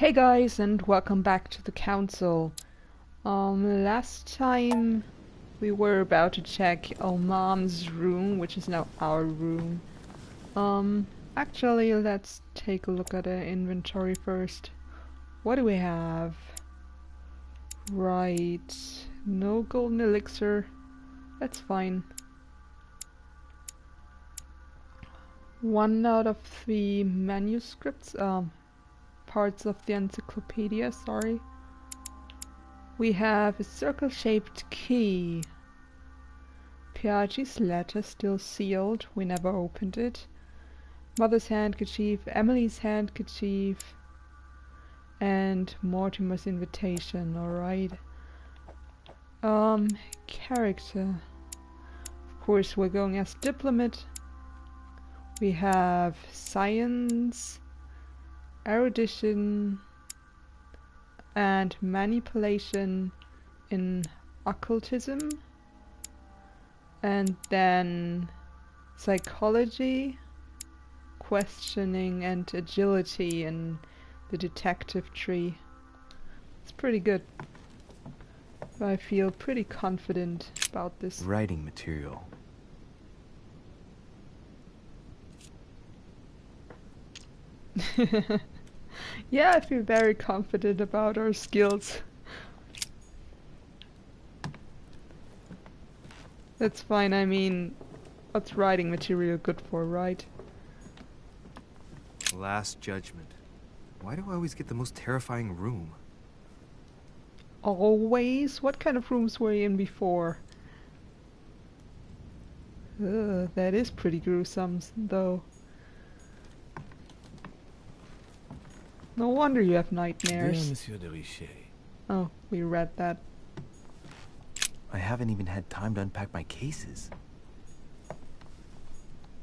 Hey guys, and welcome back to the council. Last time we were about to check our mom's room, which is now our room. Actually, let's take a look at the inventory first. What do we have? Right, no golden elixir. That's fine. 1 out of 3 manuscripts, parts of the encyclopedia, sorry. We have a circle-shaped key. Piaggi's letter still sealed. We never opened it. Mother's handkerchief, Emily's handkerchief, and Mortimer's invitation. Alright. Character. Of course, we're going as Diplomat. We have science, erudition, and manipulation in occultism, and then psychology, questioning, and agility in the detective tree. It's pretty good. I feel pretty confident about this. Writing material. Yeah, I feel very confident about our skills. That's fine, I mean, what's writing material good for, right? Last Judgment. Why do I always get the most terrifying room? Always? What kind of rooms were you in before? Ugh, that is pretty gruesome, though. No wonder you have nightmares. Monsieur de Richet. Oh, we read that. I haven't even had time to unpack my cases.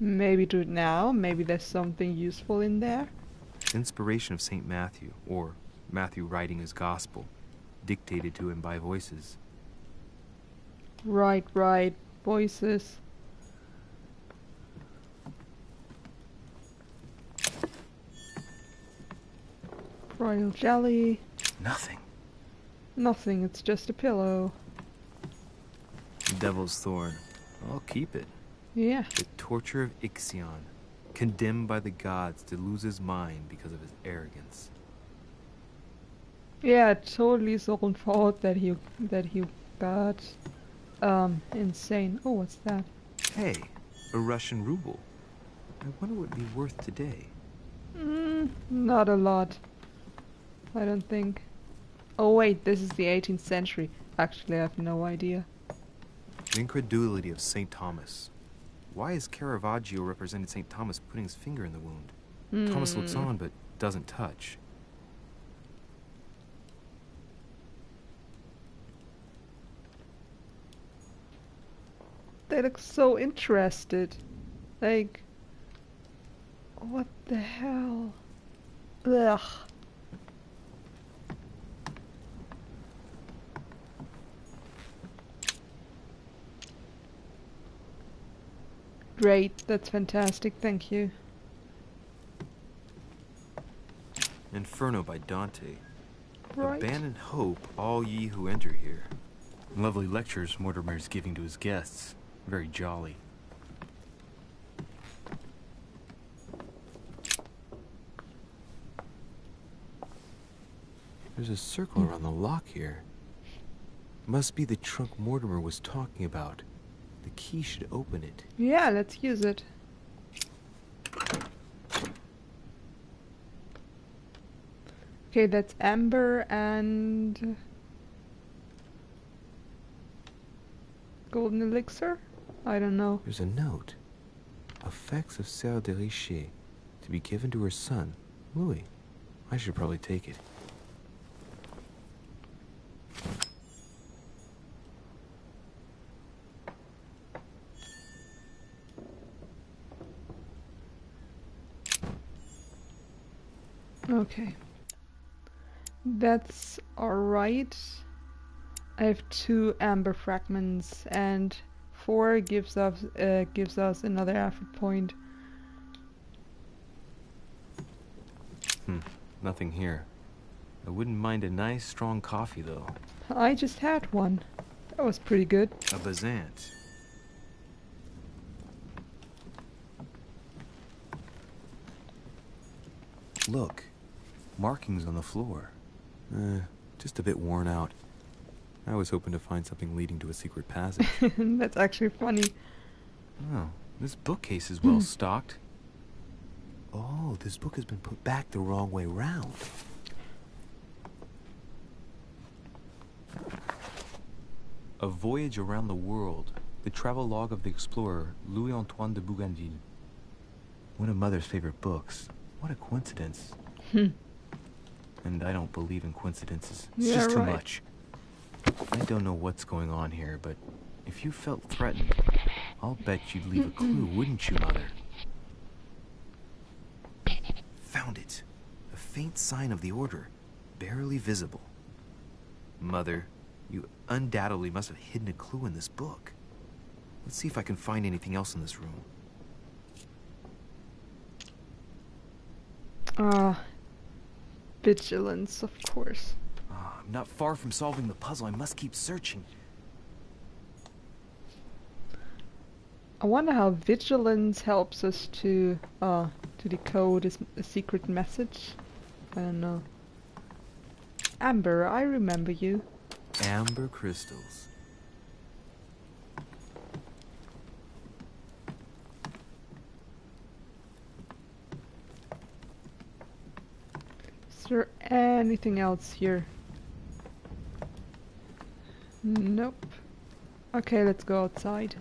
Maybe do it now. Maybe there's something useful in there. Inspiration of St. Matthew, or Matthew writing his gospel, dictated to him by voices. Right, right. Voices. Royal jelly. Nothing. Nothing, it's just a pillow. Devil's thorn. I'll keep it. Yeah. The torture of Ixion, condemned by the gods to lose his mind because of his arrogance. Yeah, totally his own fault that he got insane. Oh, what's that? Hey, a Russian ruble. I wonder what it'd be worth today. Not a lot. I don't think. Oh wait, this is the 18th century. Actually, I have no idea. The incredulity of St. Thomas. Why is Caravaggio representing St. Thomas putting his finger in the wound? Thomas looks on but doesn't touch. They look so interested. Like, what the hell? Ugh. Great, that's fantastic, thank you. Inferno by Dante. Right. Abandon hope, all ye who enter here. Lovely lectures Mortimer's giving to his guests. Very jolly. There's a circle around the lock here. Must be the trunk Mortimer was talking about. The key should open it. Yeah, let's use it. Okay, that's amber and golden elixir? I don't know. There's a note. Effects of Sœur de Richet to be given to her son, Louis. I should probably take it. Okay. That's alright. I have 2 amber fragments and 4 gives us another effort point. Nothing here. I wouldn't mind a nice strong coffee, though. I just had one. That was pretty good. A Bazant. Look, markings on the floor. Just a bit worn out. I was hoping to find something leading to a secret passage. That's actually funny. Oh, this bookcase is well stocked. Oh, this book has been put back the wrong way round. A Voyage Around the World. The travel log of the explorer, Louis-Antoine de Bougainville. One of Mother's favorite books. What a coincidence. And I don't believe in coincidences. It's just too much. I don't know what's going on here, but if you felt threatened, I'll bet you'd leave a clue, wouldn't you, Mother? Found it. A faint sign of the order, barely visible. Mother, you undoubtedly must have hidden a clue in this book. Let's see if I can find anything else in this room. Vigilance, of course. I'm not far from solving the puzzle. I must keep searching. I wonder how vigilance helps us to decode a secret message. I don't know. Amber, I remember you. Amber crystals. Is there anything else here? Nope. Okay, let's go outside.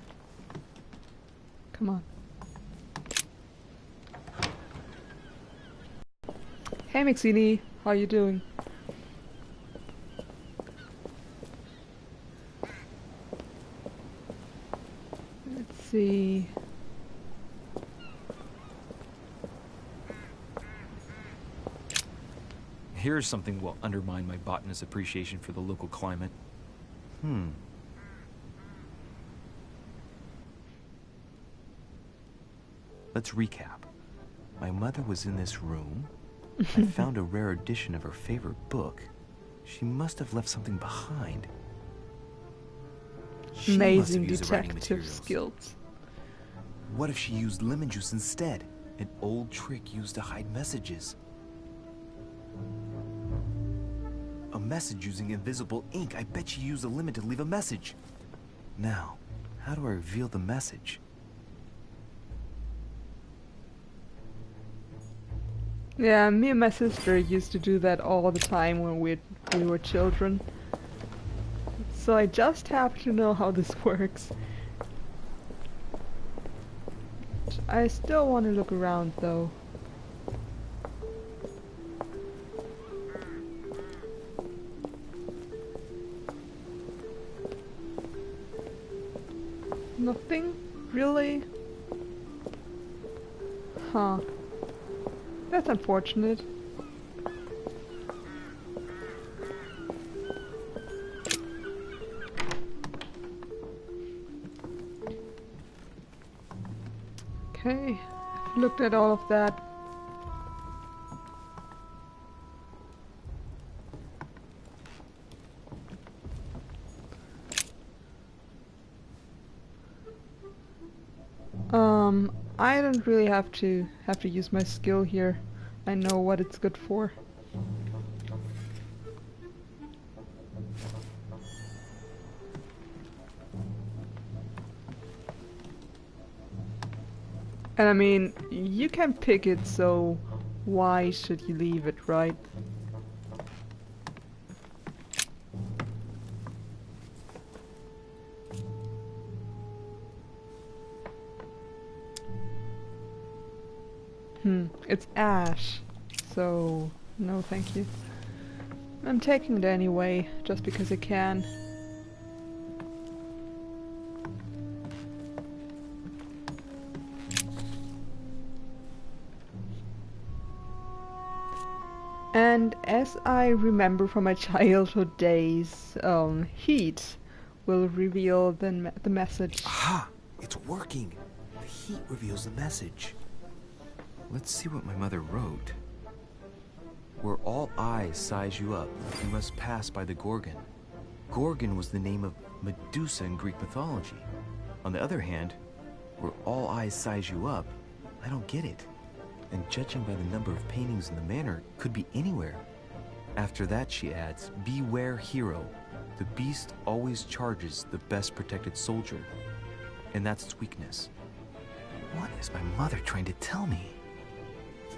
Come on. Hey Mixini, how you doing? Let's see. Here's something will undermine my botanist's appreciation for the local climate. Let's recap. My mother was in this room. I found a rare edition of her favorite book. She must have left something behind. She must have Amazing used the writing detective materials. skills. What if she used lemon juice instead? An old trick used to hide messages. A message using invisible ink. I bet she used a lemon to leave a message. Now, how do I reveal the message? Yeah, me and my sister used to do that all the time when we were children. So I just have to know how this works. I still want to look around though. Nothing? Really? Huh. That's unfortunate. Okay, I've looked at all of that. I don't really have to use my skill here. I know what it's good for. And I mean, you can pick it, so why should you leave it, right? It's ash, so no thank you. I'm taking it anyway, just because I can. And as I remember from my childhood days, heat will reveal the message. Aha! It's working! The heat reveals the message. Let's see what my mother wrote. Where all eyes size you up, you must pass by the Gorgon. Gorgon was the name of Medusa in Greek mythology. On the other hand, where all eyes size you up, I don't get it. And judging by the number of paintings in the manor, could be anywhere. After that, she adds, beware hero. The beast always charges the best protected soldier. And that's its weakness. What is my mother trying to tell me?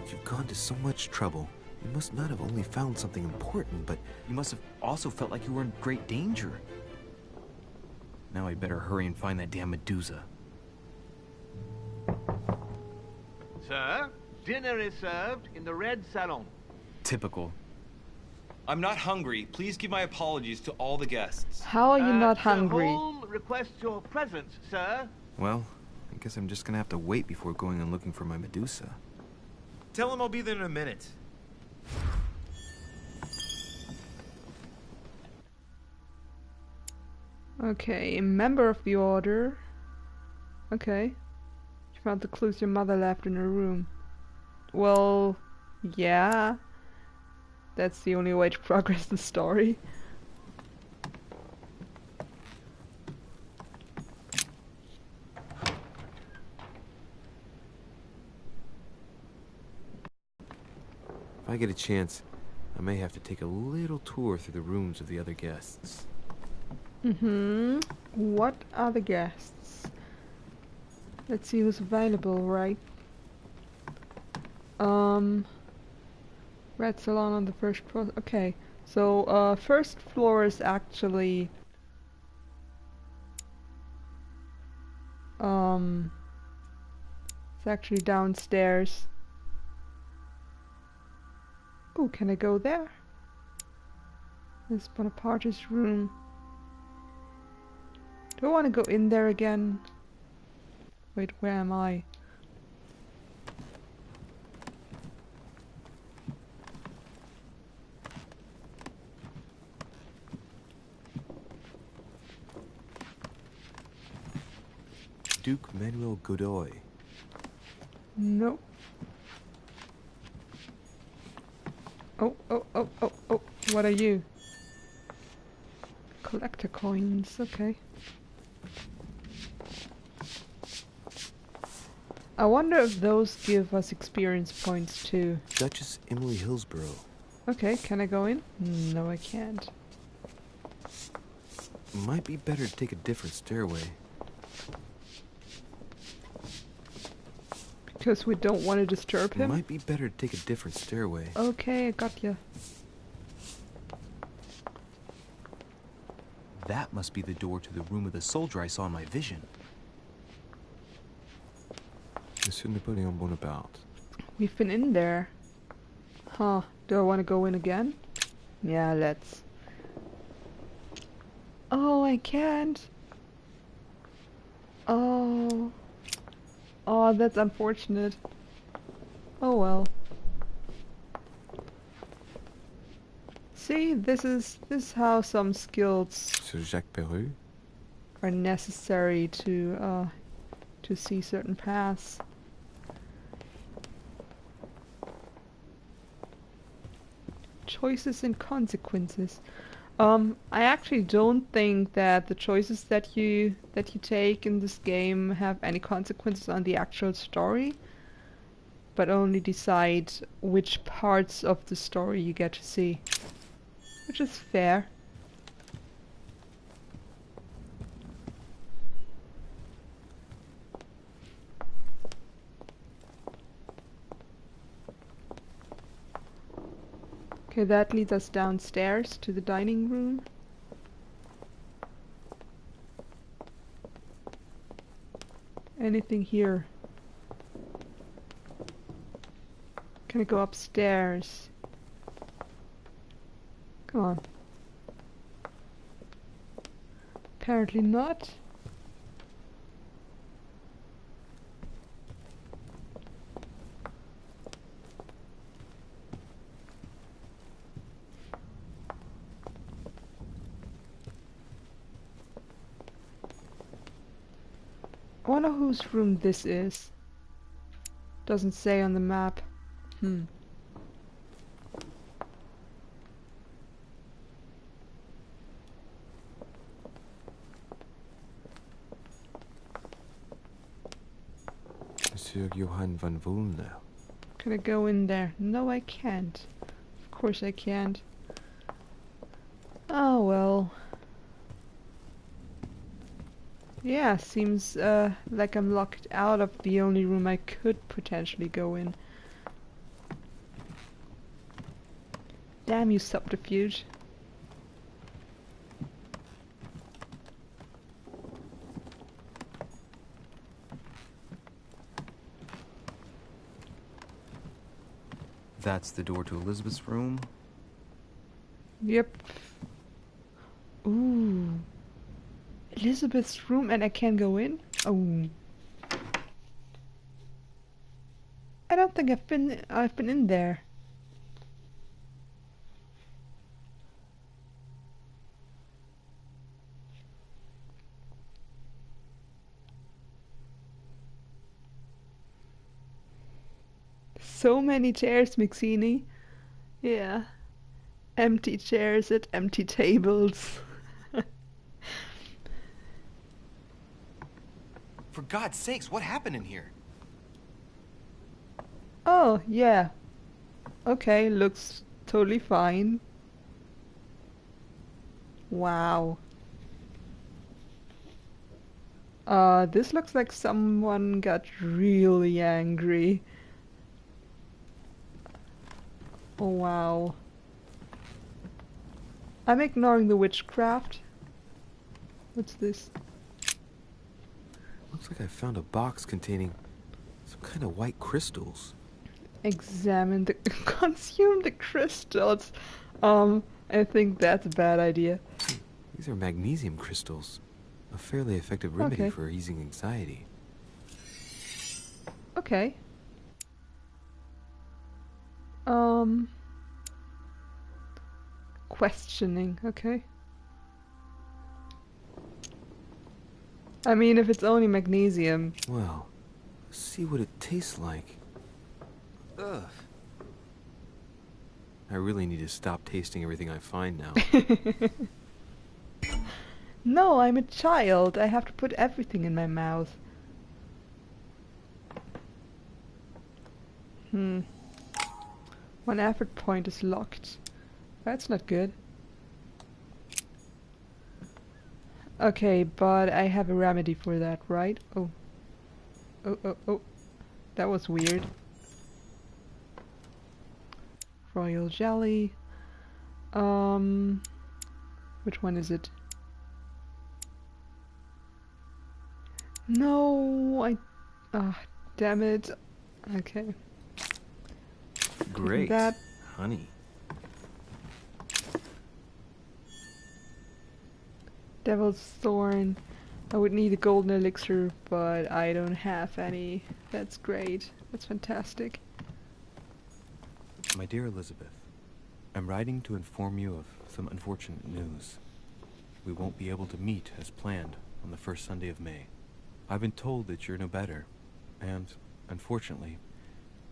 You've gone to so much trouble. You must not have only found something important, but you must have also felt like you were in great danger. Now I better hurry and find that damn Medusa. Sir, dinner is served in the red salon. Typical. I'm not hungry. Please give my apologies to all the guests. How are you not Sir hungry? Holm requests your presence, sir. Well, I guess I'm just gonna have to wait before going and looking for my Medusa. Tell him I'll be there in a minute. Okay, a member of the order. Okay. You found the clues your mother left in her room. Well, yeah. That's the only way to progress the story. If I get a chance, I may have to take a little tour through the rooms of the other guests. What are the guests? Let's see who's available, right? Red salon on the first floor. Okay, so first floor is actually it's actually downstairs. Oh, can I go there? This is Bonaparte's room. Do I want to go in there again? Wait, where am I? Duke Manuel Godoy. Nope. Oh, what are you? Collector coins, okay. I wonder if those give us experience points too. Duchess Emily Hillsborough. Okay, can I go in? No, I can't. Might be better to take a different stairway. Because we don't want to disturb him? Might be better to take a different stairway. Okay, I got ya. That must be the door to the room of the soldier I saw in my vision. Monsieur Napoleon Bonaparte. We've been in there. Huh, do I want to go in again? Yeah, let's. Oh, I can't. Oh. Oh, that's unfortunate. Oh well. See, this is how some skills Sir Jacques Perru. are necessary to see certain paths. Choices and consequences. I actually don't think that the choices that you take in this game have any consequences on the actual story, but only decide which parts of the story you get to see, which is fair. Okay, that leads us downstairs to the dining room. Anything here? Can I go upstairs? Come on. Apparently not. I wonder whose room this is. Doesn't say on the map. Sir Johann van Volner. Can I go in there? No, I can't. Of course I can't. Oh well. Yeah, seems like I'm locked out of the only room I could potentially go in. Damn you, subterfuge. That's the door to Elizabeth's room. Yep. Ooh. Elizabeth's room and I can't go in? Oh. I don't think I've been in there. So many chairs, Mixini. Yeah. Empty chairs at empty tables. For God's sakes, what happened in here? Oh, yeah. Okay, looks totally fine. Wow. This looks like someone got really angry. Oh, wow. I'm ignoring the witchcraft. What's this? Looks like I found a box containing some kind of white crystals. Examine the... consume the crystals. I think that's a bad idea. These are magnesium crystals. A fairly effective remedy Okay. for easing anxiety. Okay. Questioning, okay. I mean, if it's only magnesium. Well, let's see what it tastes like. Ugh. I really need to stop tasting everything I find now. No, I'm a child. I have to put everything in my mouth. One effort point is locked. That's not good. Okay, but I have a remedy for that, right? Oh. Oh, oh, oh. That was weird. Royal jelly. Which one is it? No, ah, damn it. Okay. Great. That. Honey. Devil's Thorn. I would need a golden elixir, but I don't have any. That's great. That's fantastic. My dear Elizabeth, I'm writing to inform you of some unfortunate news. We won't be able to meet as planned on the first Sunday of May. I've been told that you're no better, and, unfortunately,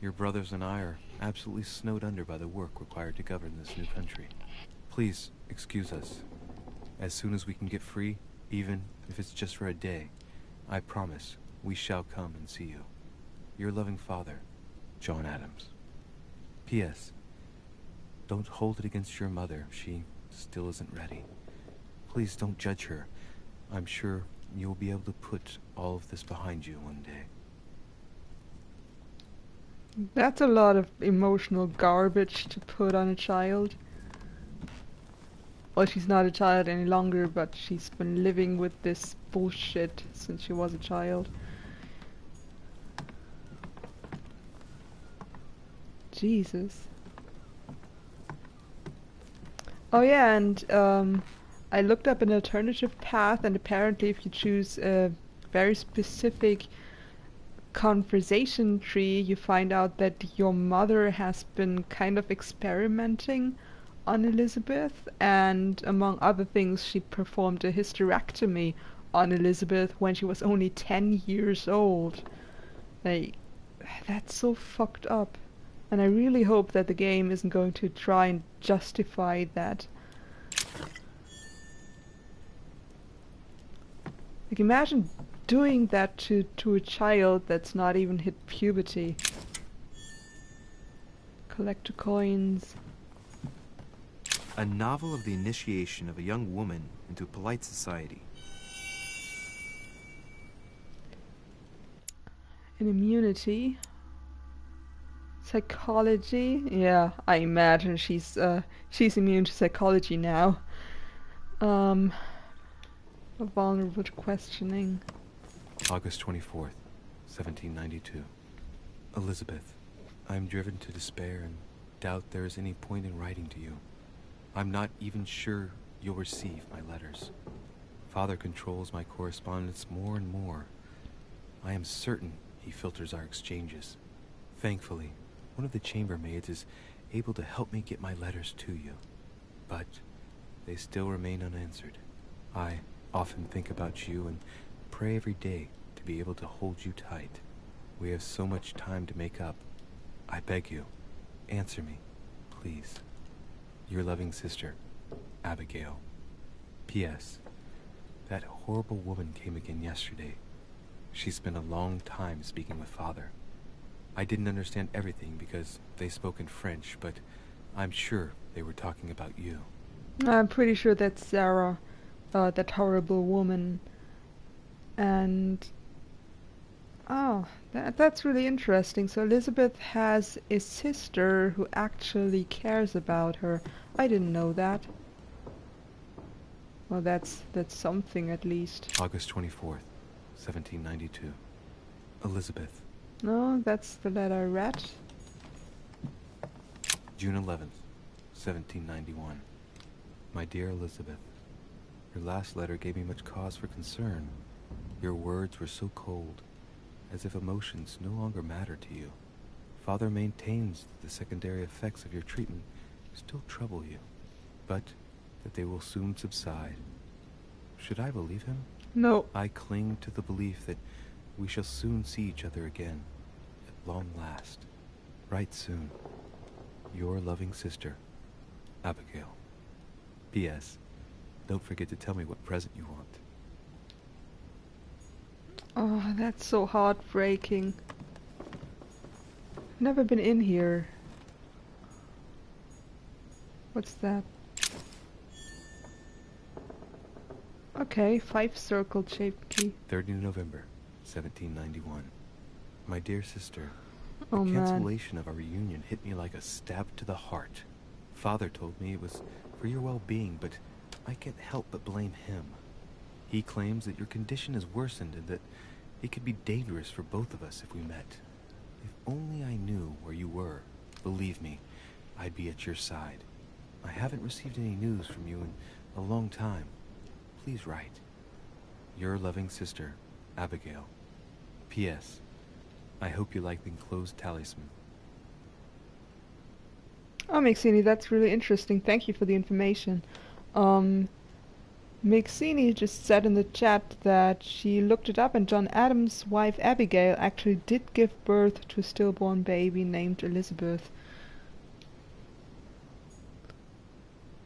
your brothers and I are absolutely snowed under by the work required to govern this new country. Please excuse us. As soon as we can get free, even if it's just for a day, I promise we shall come and see you. Your loving father, John Adams. P.S. Don't hold it against your mother. She still isn't ready. Please don't judge her. I'm sure you'll be able to put all of this behind you one day. That's a lot of emotional garbage to put on a child. Well, she's not a child any longer, but she's been living with this bullshit since she was a child. Jesus. Oh yeah, and I looked up an alternative path, and apparently if you choose a very specific conversation tree, you find out that your mother has been kind of experimenting on Elizabeth, and among other things she performed a hysterectomy on Elizabeth when she was only 10 years old. Like, that's so fucked up. And I really hope that the game isn't going to try and justify that. Like, imagine doing that to a child that's not even hit puberty? Collector coins. A novel of the initiation of a young woman into polite society. An immunity. Psychology. Yeah, I imagine she's immune to psychology now. Vulnerable to questioning. August 24th, 1792. Elizabeth, I am driven to despair and doubt there is any point in writing to you. I'm not even sure you'll receive my letters. Father controls my correspondence more and more. I am certain he filters our exchanges. Thankfully, one of the chambermaids is able to help me get my letters to you. But they still remain unanswered. I often think about you and pray every day to be able to hold you tight. We have so much time to make up. I beg you, answer me, please. Your loving sister, Abigail. P.S. That horrible woman came again yesterday. She spent a long time speaking with Father. I didn't understand everything because they spoke in French, but I'm sure they were talking about you. I'm pretty sure that's Sarah, that horrible woman. And oh, that's really interesting. So Elizabeth has a sister who actually cares about her. I didn't know that. Well, that's something at least. August 24th, 1792. Elizabeth. No, that's the letter I read. June 11th, 1791. My dear Elizabeth, your last letter gave me much cause for concern. Your words were so cold, as if emotions no longer matter to you. Father maintains that the secondary effects of your treatment still trouble you, but that they will soon subside. Should I believe him? No. I cling to the belief that we shall soon see each other again, at long last. Write soon. Your loving sister, Abigail. P.S. Don't forget to tell me what present you want. Oh, that's so heartbreaking. Never been in here. What's that? Okay, 5 circle shaped key. 30 November, 1791. My dear sister, Oh the man. cancellation of our reunion hit me like a stab to the heart. Father told me it was for your well-being, but I can't help but blame him. He claims that your condition has worsened and that it could be dangerous for both of us if we met. If only I knew where you were, believe me, I'd be at your side. I haven't received any news from you in a long time. Please write. Your loving sister, Abigail. P.S. I hope you like the enclosed talisman. Oh, Mixini, that's really interesting. Thank you for the information. Mixini just said in the chat that she looked it up and John Adams' wife Abigail actually did give birth to a stillborn baby named Elizabeth.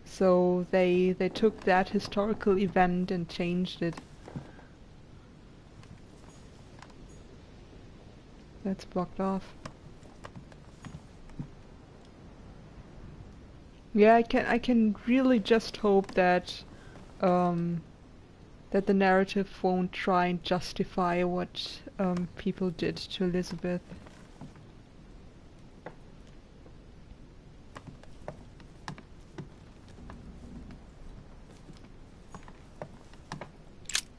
So they took that historical event and changed it. That's blocked off. Yeah, I can really just hope that that the narrative won't try and justify what people did to Elizabeth.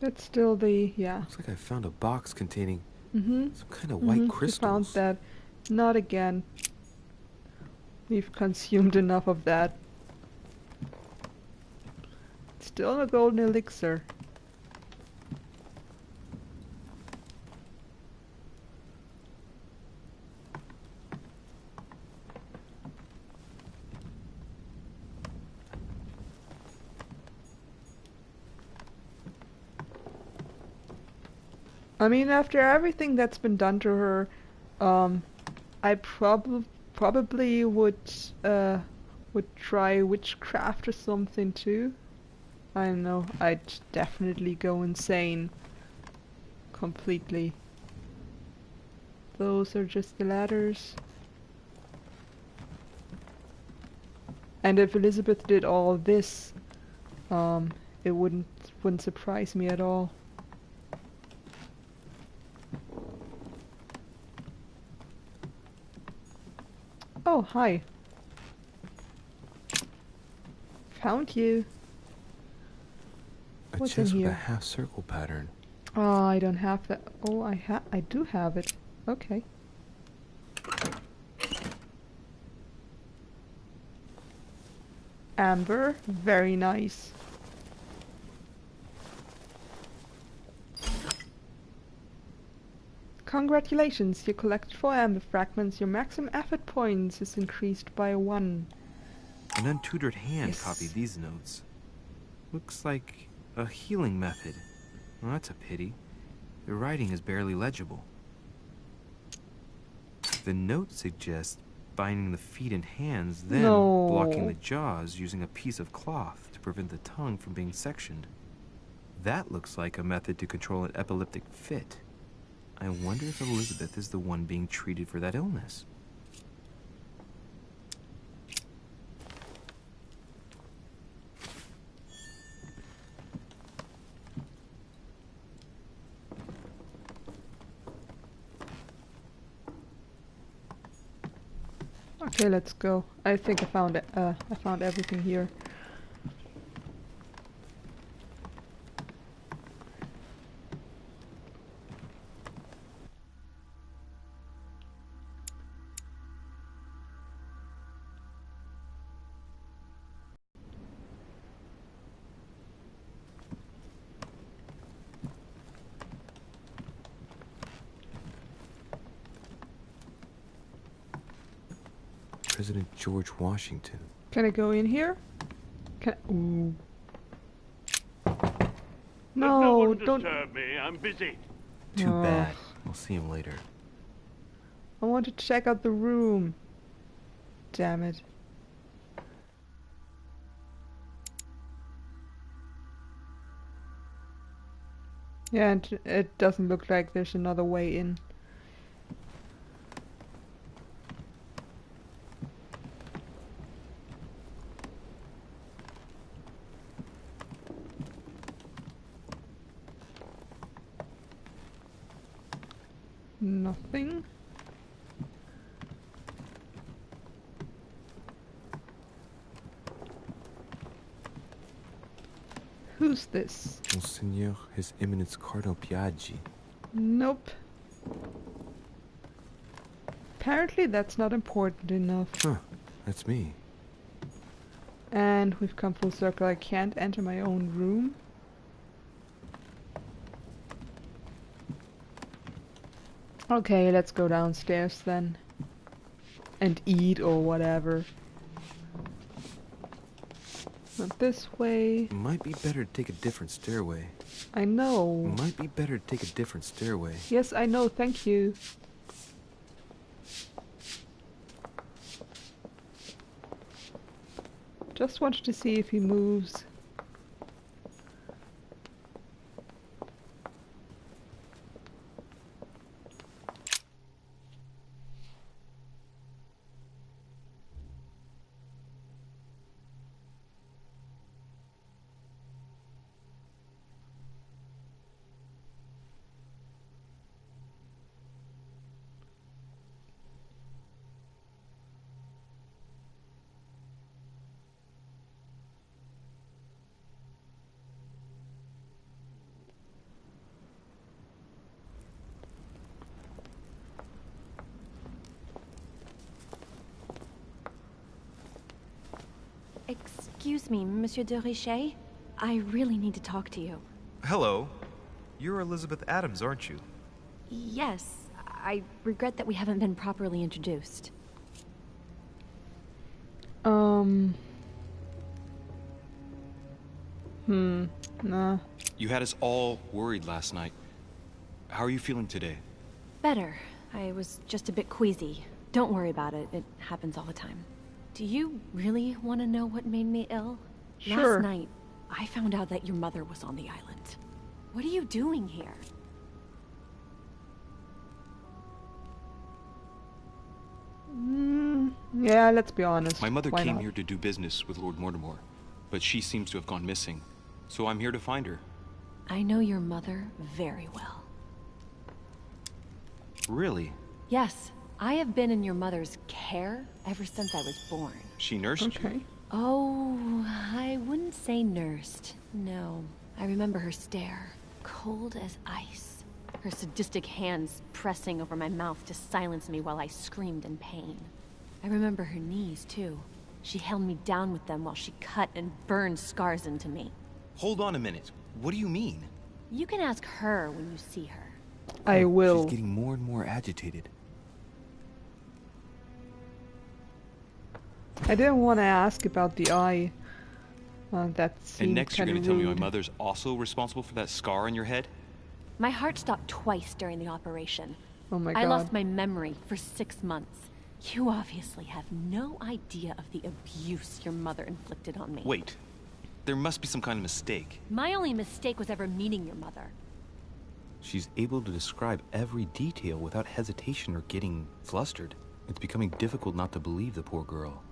That's still the, yeah. Looks like I found a box containing Mm-hmm. some kind of white You found crystals. that. Not again. We've consumed enough of that. Still a golden elixir. I mean, after everything that's been done to her, I probably would try witchcraft or something too. I don't know. I'd definitely go insane. completely. Those are just the ladders. And if Elizabeth did all this, it wouldn't surprise me at all. Oh, hi. Found you. A What's in chest with a here? half circle pattern. Oh, I don't have that. Oh, I do have it. Okay. Amber, very nice. Congratulations, you collected 4 amber fragments. Your maximum effort points is increased by 1. An untutored hand Yes. copied these notes. Looks like a healing method. Well, that's a pity. The writing is barely legible. The note suggests binding the feet and hands, then No. blocking the jaws using a piece of cloth to prevent the tongue from being sectioned. That looks like a method to control an epileptic fit. I wonder if Elizabeth is the one being treated for that illness. Okay, let's go. I think I found it. I found everything here. President George Washington. Can I go in here? Can ooh. No, no one don't. disturb me. I'm busy. Too Oh. bad. I'll see him later. I want to check out the room. Damn it. Yeah, and it doesn't look like there's another way in. Nothing. Who's this? Monseigneur, His Eminence Cardinal Piaggi. Nope. Apparently that's not important enough. Huh, that's me. And we've come full circle. I can't enter my own room. Okay, let's go downstairs then. And eat or whatever. Not this way. Might be better to take a different stairway. I know. Might be better to take a different stairway. Yes, I know, thank you. Just wanted to see if he moves. Excuse me, Monsieur de Richet. I really need to talk to you. Hello. You're Elizabeth Adams, aren't you? Yes, I regret that we haven't been properly introduced. Nah. You had us all worried last night. How are you feeling today? Better. I was just a bit queasy. Don't worry about it. It happens all the time. Do you really want to know what made me ill? Sure. Last night, I found out that your mother was on the island. What are you doing here? Yeah, let's be honest. My mother Why came not? here to do business with Lord Mortimer, but she seems to have gone missing. So I'm here to find her. I know your mother very well. Really? Yes, I have been in your mother's care ever since I was born. She nursed you? Okay. Oh, I wouldn't say nursed. No. I remember her stare, cold as ice. Her sadistic hands pressing over my mouth to silence me while I screamed in pain. I remember her knees, too. She held me down with them while she cut and burned scars into me. Hold on a minute. What do you mean? You can ask her when you see her. I will. She's getting more and more agitated. I didn't want to ask about the eye. That seemed And next you're kind gonna of tell me my rude. mother's also responsible for that scar on your head? My heart stopped twice during the operation. Oh my I god. lost my memory for 6 months. You obviously have no idea of the abuse your mother inflicted on me. Wait. There must be some kind of mistake. My only mistake was ever meeting your mother. She's able to describe every detail without hesitation or getting flustered. It's becoming difficult not to believe the poor girl.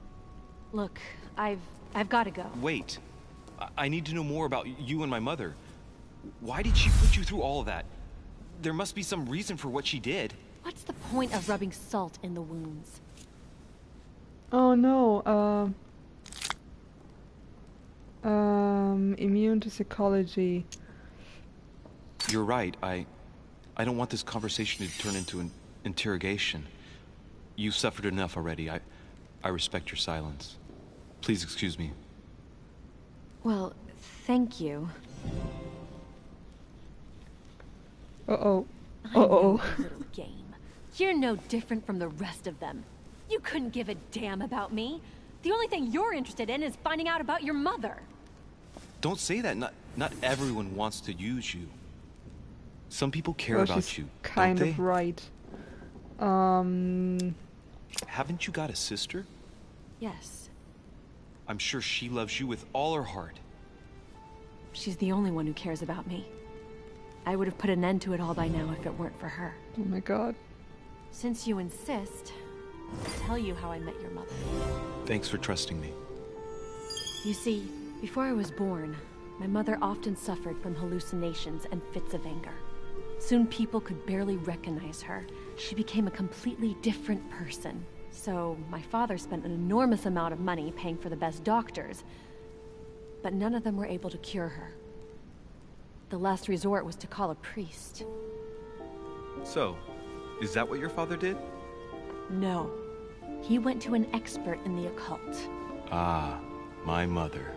Look, I've got to go. Wait. I need to know more about you and my mother. Why did she put you through all of that? There must be some reason for what she did. What's the point of rubbing salt in the wounds? Oh no. Immune to psychology. You're right. I don't want this conversation to turn into an interrogation. You've suffered enough already. I respect your silence. Please excuse me. Well, thank you. Uh-oh. I know Uh-oh. your little game. You're no different from the rest of them. You couldn't give a damn about me. The only thing you're interested in is finding out about your mother. Don't say that. Not everyone wants to use you. Some people care Well, about she's you, kind don't of they? right. Haven't you got a sister? Yes, I'm sure she loves you with all her heart. she's the only one who cares about me. I would have put an end to it all by now if it weren't for her. Oh my god. Since you insist, I'll tell you how I met your mother. Thanks for trusting me. You see, before I was born, my mother often suffered from hallucinations and fits of anger. Soon people could barely recognize her. She became a completely different person. So my father spent an enormous amount of money paying for the best doctors, but none of them were able to cure her. The last resort was to call a priest. So, is that what your father did? No. He went to an expert in the occult. Ah, my mother.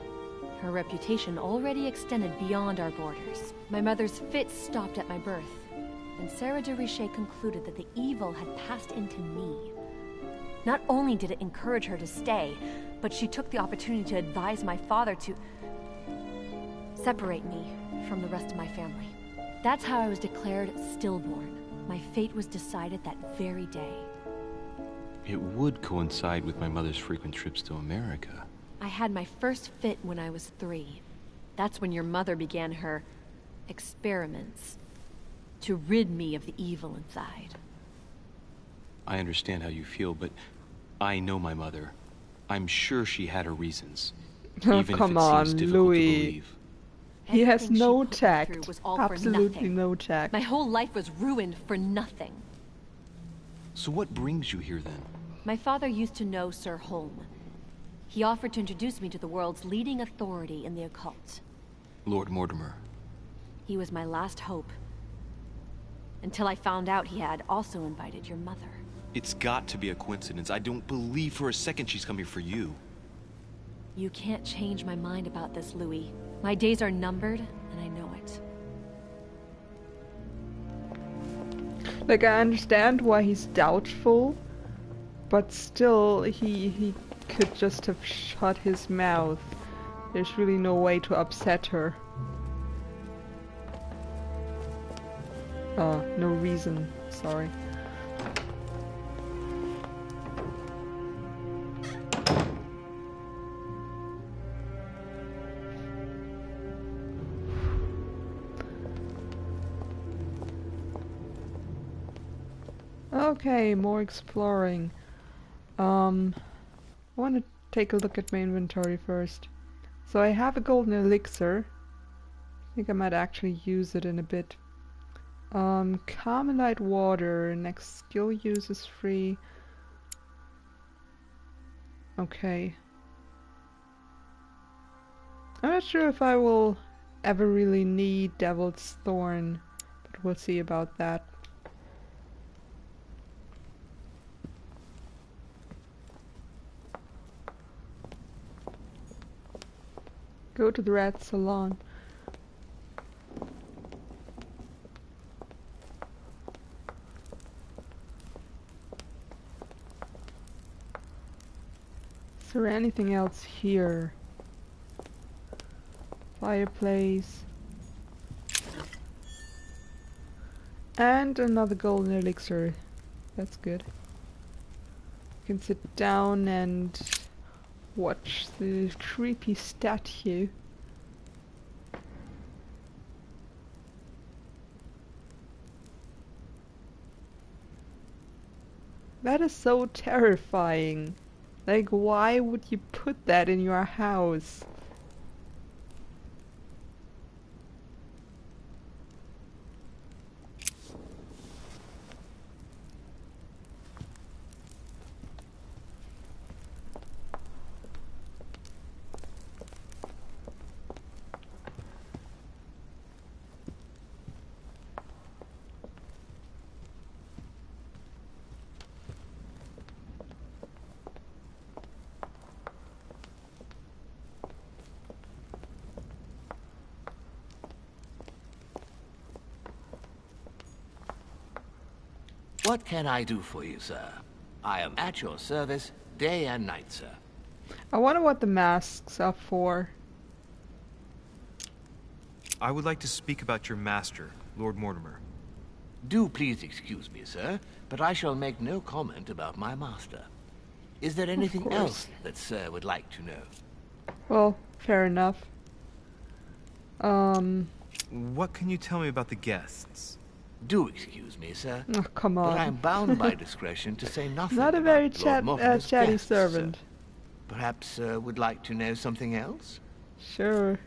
Her reputation already extended beyond our borders. My mother's fits stopped at my birth, and Sarah de Richet concluded that the evil had passed into me. Not only did it encourage her to stay, but she took the opportunity to advise my father to separate me from the rest of my family. That's how I was declared stillborn. My fate was decided that very day. It would coincide with my mother's frequent trips to America. I had my first fit when I was 3. That's when your mother began her experiments to rid me of the evil inside. I understand how you feel, but I know my mother. I'm sure she had her reasons. Oh, Even come if it on, seems difficult Louis. to believe. He has Everything she no put me tact. through was all for Absolutely nothing. no tact. My whole life was ruined for nothing. So what brings you here then? My father used to know Sir Holm. He offered to introduce me to the world's leading authority in the occult. Lord Mortimer. He was my last hope. Until I found out he had also invited your mother. It's got to be a coincidence. I don't believe for a second she's coming for you. You can't change my mind about this, Louis. My days are numbered, and I know it. Like, I understand why he's doubtful, but still, he could just have shut his mouth. There's really no way to upset her. No reason, sorry. Okay, more exploring. I want to take a look at my inventory first. So I have a golden elixir. I think I might actually use it in a bit. Carmelite water. Next skill use is free. Okay. I'm not sure if I will ever really need Devil's Thorn, but we'll see about that. Go to the Red Salon. Is there anything else here? Fireplace. And another golden elixir. That's good. You can sit down and watch the creepy statue. That is so terrifying. Like, why would you put that in your house? What can I do for you, sir? I am at your service day and night, sir. I wonder what the masks are for. I would like to speak about your master, Lord Mortimer. Do please excuse me, sir, but I shall make no comment about my master. Is there anything course. else that sir would like to know? Well, fair enough. What can you tell me about the guests? Do excuse me, sir, Oh, come but I am on. bound by discretion to say nothing Not a about very Lord Mortimer's chatty guests, servant. sir. Perhaps sir would like to know something else? Sure.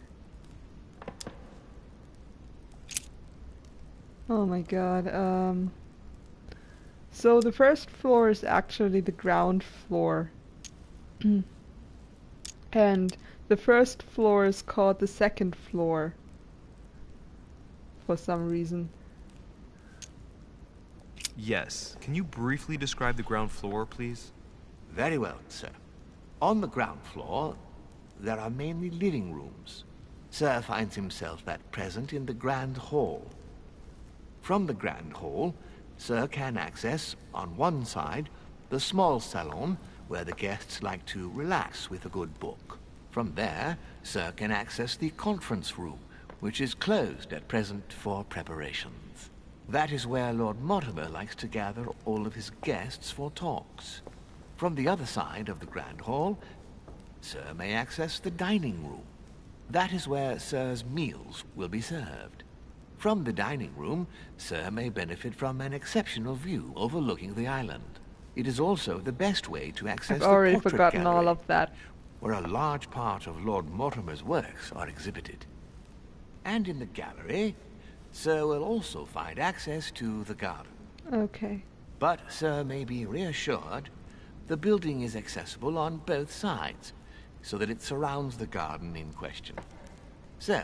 Oh my god, so the first floor is actually the ground floor. And the first floor is called the second floor. For some reason. Yes. Can you briefly describe the ground floor, please? Very well, sir. On the ground floor, there are mainly living rooms. Sir finds himself at present in the Grand Hall. From the Grand Hall, Sir can access, on one side, the small salon, where the guests like to relax with a good book. From there, Sir can access the conference room, which is closed at present for preparations. That is where Lord Mortimer likes to gather all of his guests for talks. From the other side of the Grand Hall, Sir may access the dining room. That is where Sir's meals will be served. From the dining room, Sir may benefit from an exceptional view overlooking the island. It is also the best way to access I've already the portrait forgotten gallery, all of that. where a large part of Lord Mortimer's works are exhibited. And in the gallery, Sir will also find access to the garden. Okay. But Sir may be reassured the building is accessible on both sides, so that it surrounds the garden in question. So,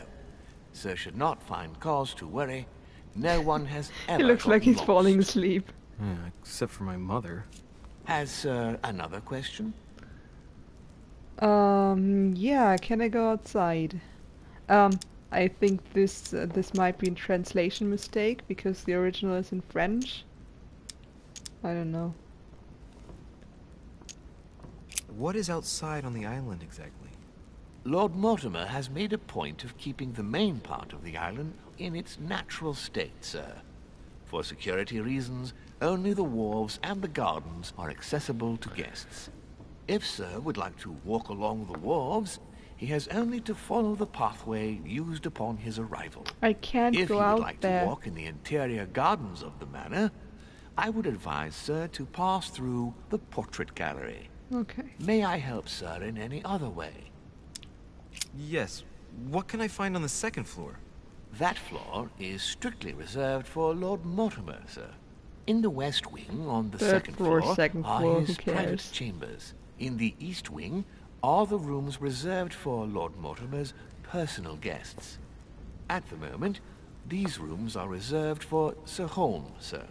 Sir should not find cause to worry. No one has ever He looks like gotten he's lost. falling asleep. Yeah, except for my mother. Has Sir another question? Yeah, can I go outside? I think this might be a translation mistake because the original is in French. I don't know. What is outside on the island exactly? Lord Mortimer has made a point of keeping the main part of the island in its natural state, sir. For security reasons, only the wharves and the gardens are accessible to guests. If Sir would like to walk along the wharves, he has only to follow the pathway used upon his arrival. I can't If go he would out like there. to walk in the interior gardens of the manor, I would advise Sir to pass through the portrait gallery. Okay. May I help, sir, in any other way? Yes. What can I find on the second floor? That floor is strictly reserved for Lord Mortimer, sir. In the west wing, on the Third second floor, floor, second are floor, who his private cares? chambers. In the east wing are the rooms reserved for Lord Mortimer's personal guests. At the moment, these rooms are reserved for Sir Holmes, sir.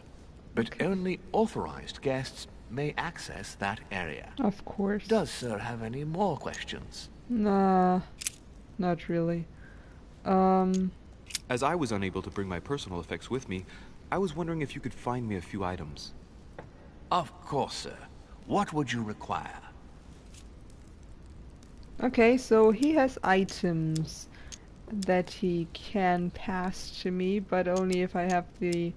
But only authorized guests may access that area. Of course. Does sir have any more questions? Nah, not really. As I was unable to bring my personal effects with me, I was wondering if you could find me a few items. Of course, sir. What would you require? Okay, so he has items that he can pass to me, but only if I have the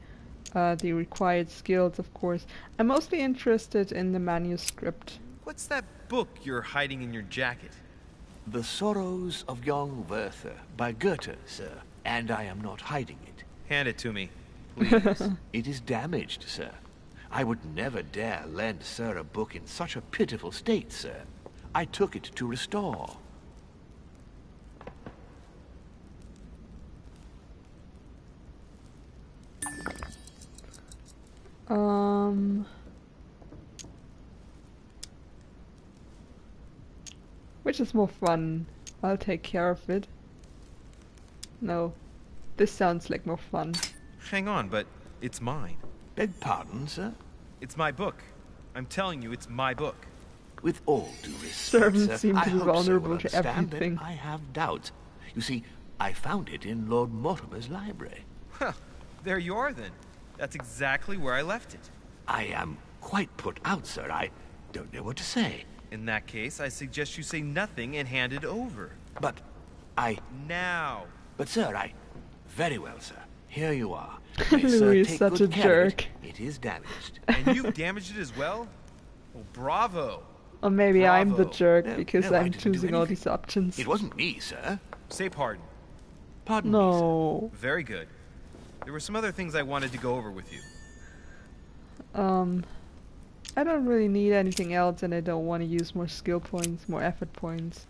required skills, of course. I'm mostly interested in the manuscript. What's that book you're hiding in your jacket? The Sorrows of Young Werther by Goethe, sir. And I am not hiding it. Hand it to me, please. It is damaged, sir. I would never dare lend sir a book in such a pitiful state, sir. I took it to restore. Which is more fun? I'll take care of it. No, this sounds like more fun. Hang on, but it's mine. Beg pardon, sir? It's my book. I'm telling you, it's my book. With all due respect, Servants sir, seem I to be hope sir vulnerable will to understand that everything. I have doubts. You see, I found it in Lord Mortimer's library. Huh, there you are then. That's exactly where I left it. I am quite put out, sir. I don't know what to say. In that case, I suggest you say nothing and hand it over. But I... Now. But, sir, I... Very well, sir. Here you are. May, sir, Louis is take such good a care of jerk. It is damaged. And you've damaged it as well? Well, bravo. Or maybe I'm the Bravo. jerk No, because no, I I'm didn't do choosing all anything. these options. It wasn't me, sir. Say pardon. Pardon me, No. Very good. There were some other things I wanted to go over with you. I don't really need anything else, and I don't want to use more skill points, more effort points.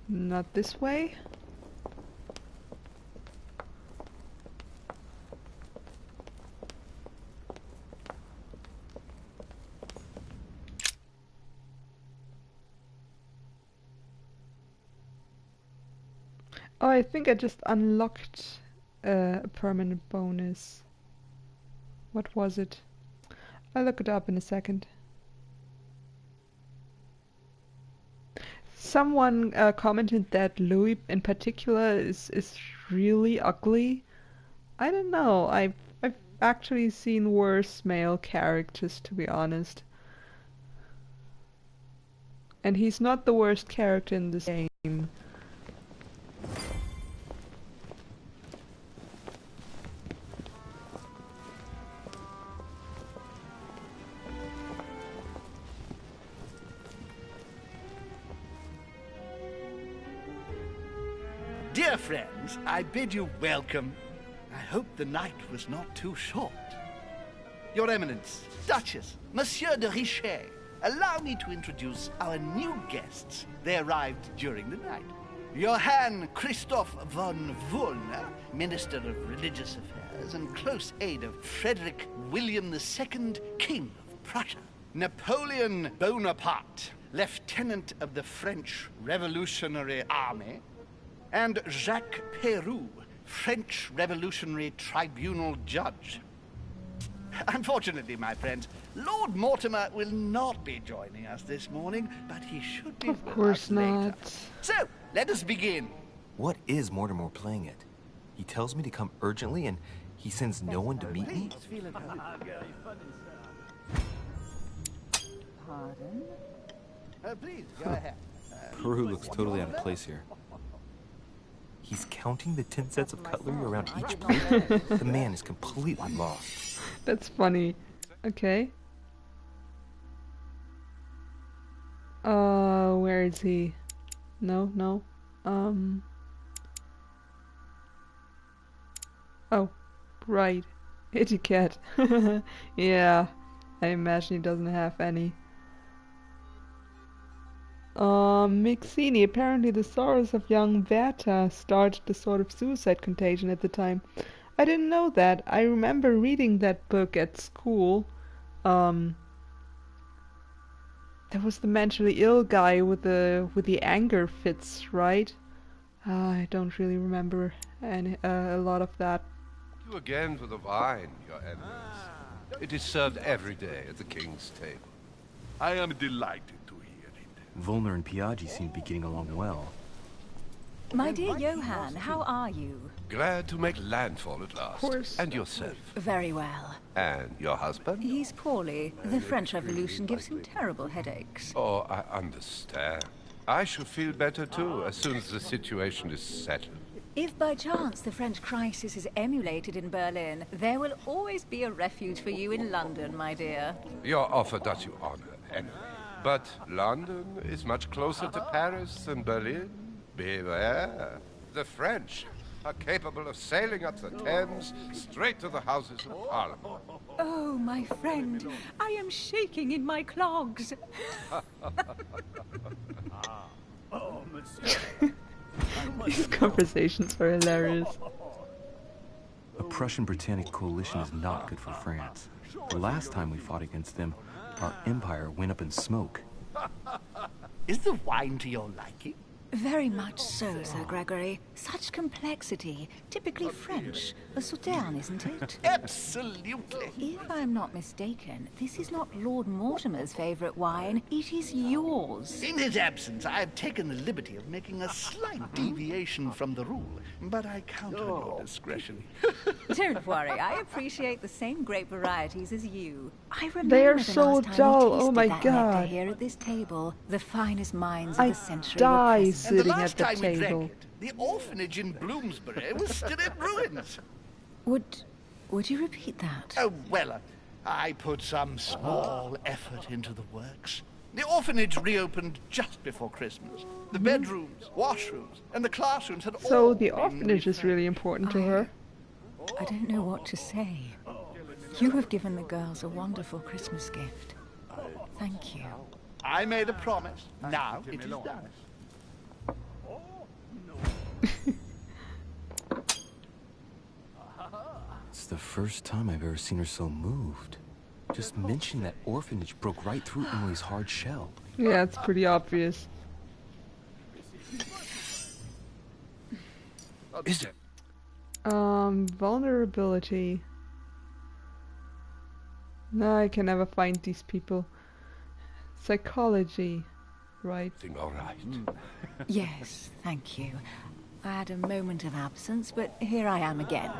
Not this way. Oh, I think I just unlocked a permanent bonus. What was it? I'll look it up in a second. Someone commented that Louis in particular is really ugly. I don't know. I've actually seen worse male characters, to be honest. And he's not the worst character in this game. Dear friends, I bid you welcome. I hope the night was not too short. Your Eminence, Duchess, Monsieur de Richet, allow me to introduce our new guests. They arrived during the night. Johann Christoph von Wollner, Minister of Religious Affairs and close aide of Frederick William II, King of Prussia. Napoleon Bonaparte, Lieutenant of the French Revolutionary Army. And Jacques Peroux, French Revolutionary Tribunal Judge. Unfortunately, my friends, Lord Mortimer will not be joining us this morning, but he should be Of with course us later. not. So, let us begin. What is Mortimer playing at? He tells me to come urgently and he sends no one to meet me? Pardon? Please, go ahead. Peru looks totally out of place here. He's counting the 10 sets of cutlery around each plate? The man is completely lost. That's funny. Okay. Where is he? No. Oh, right. Etiquette. Yeah, I imagine he doesn't have any. Mixini, apparently the sorrows of young Berta started the sort of suicide contagion at the time. I didn't know that. I remember reading that book at school. There was the mentally ill guy with the anger fits, right? I don't really remember a lot of that. You again for the wine, Your Eminence. It is served every day at the king's table. I am delighted to hear it. Volner and Piaggi seem to be getting along well. My dear Johann, how are you? Glad to make landfall at last. Of course. And yourself. Very well. And your husband? He's poorly. The French Revolution gives him terrible headaches. Oh, I understand. I shall feel better too, as soon as the situation is settled. If by chance the French crisis is emulated in Berlin, there will always be a refuge for you in London, my dear. Your offer does you honor, anyway. But London is much closer to Paris than Berlin. Beware. The French are capable of sailing up the Thames straight to the Houses of Parliament. Oh, my friend, I am shaking in my clogs. These conversations are hilarious. A Prussian-Britannic coalition is not good for France. The last time we fought against them, our empire went up in smoke. Is the wine to your liking? Very much so, Sir Gregory. Such complexity. Typically French. A Sauterne, isn't it? Absolutely. If I'm not mistaken, this is not Lord Mortimer's favourite wine. It is yours. In his absence, I have taken the liberty of making a slight deviation from the rule, but I count on your discretion. Don't worry, I appreciate the same grape varieties as you. I remember They are the so last time dull, we oh tasted my that nectar God. here at this table. The finest minds of I the century die were present. And the sitting last at time the we drank table. it, the orphanage in Bloomsbury was still in ruins. Would you repeat that? Oh, well, I put some small effort into the works. The orphanage reopened just before Christmas. The bedrooms, washrooms, and the classrooms had all So the been orphanage is really important to her. I don't know what to say. You have given the girls a wonderful Christmas gift. Thank you. I made a promise. Now it is done. It's the first time I've ever seen her so moved. Just mentioning that orphanage broke right through Emily's hard shell. Yeah, it's pretty obvious. Is it? Vulnerability. No, I can never find these people. Psychology, right? Everything all right? Yes, thank you. I had a moment of absence, but here I am again.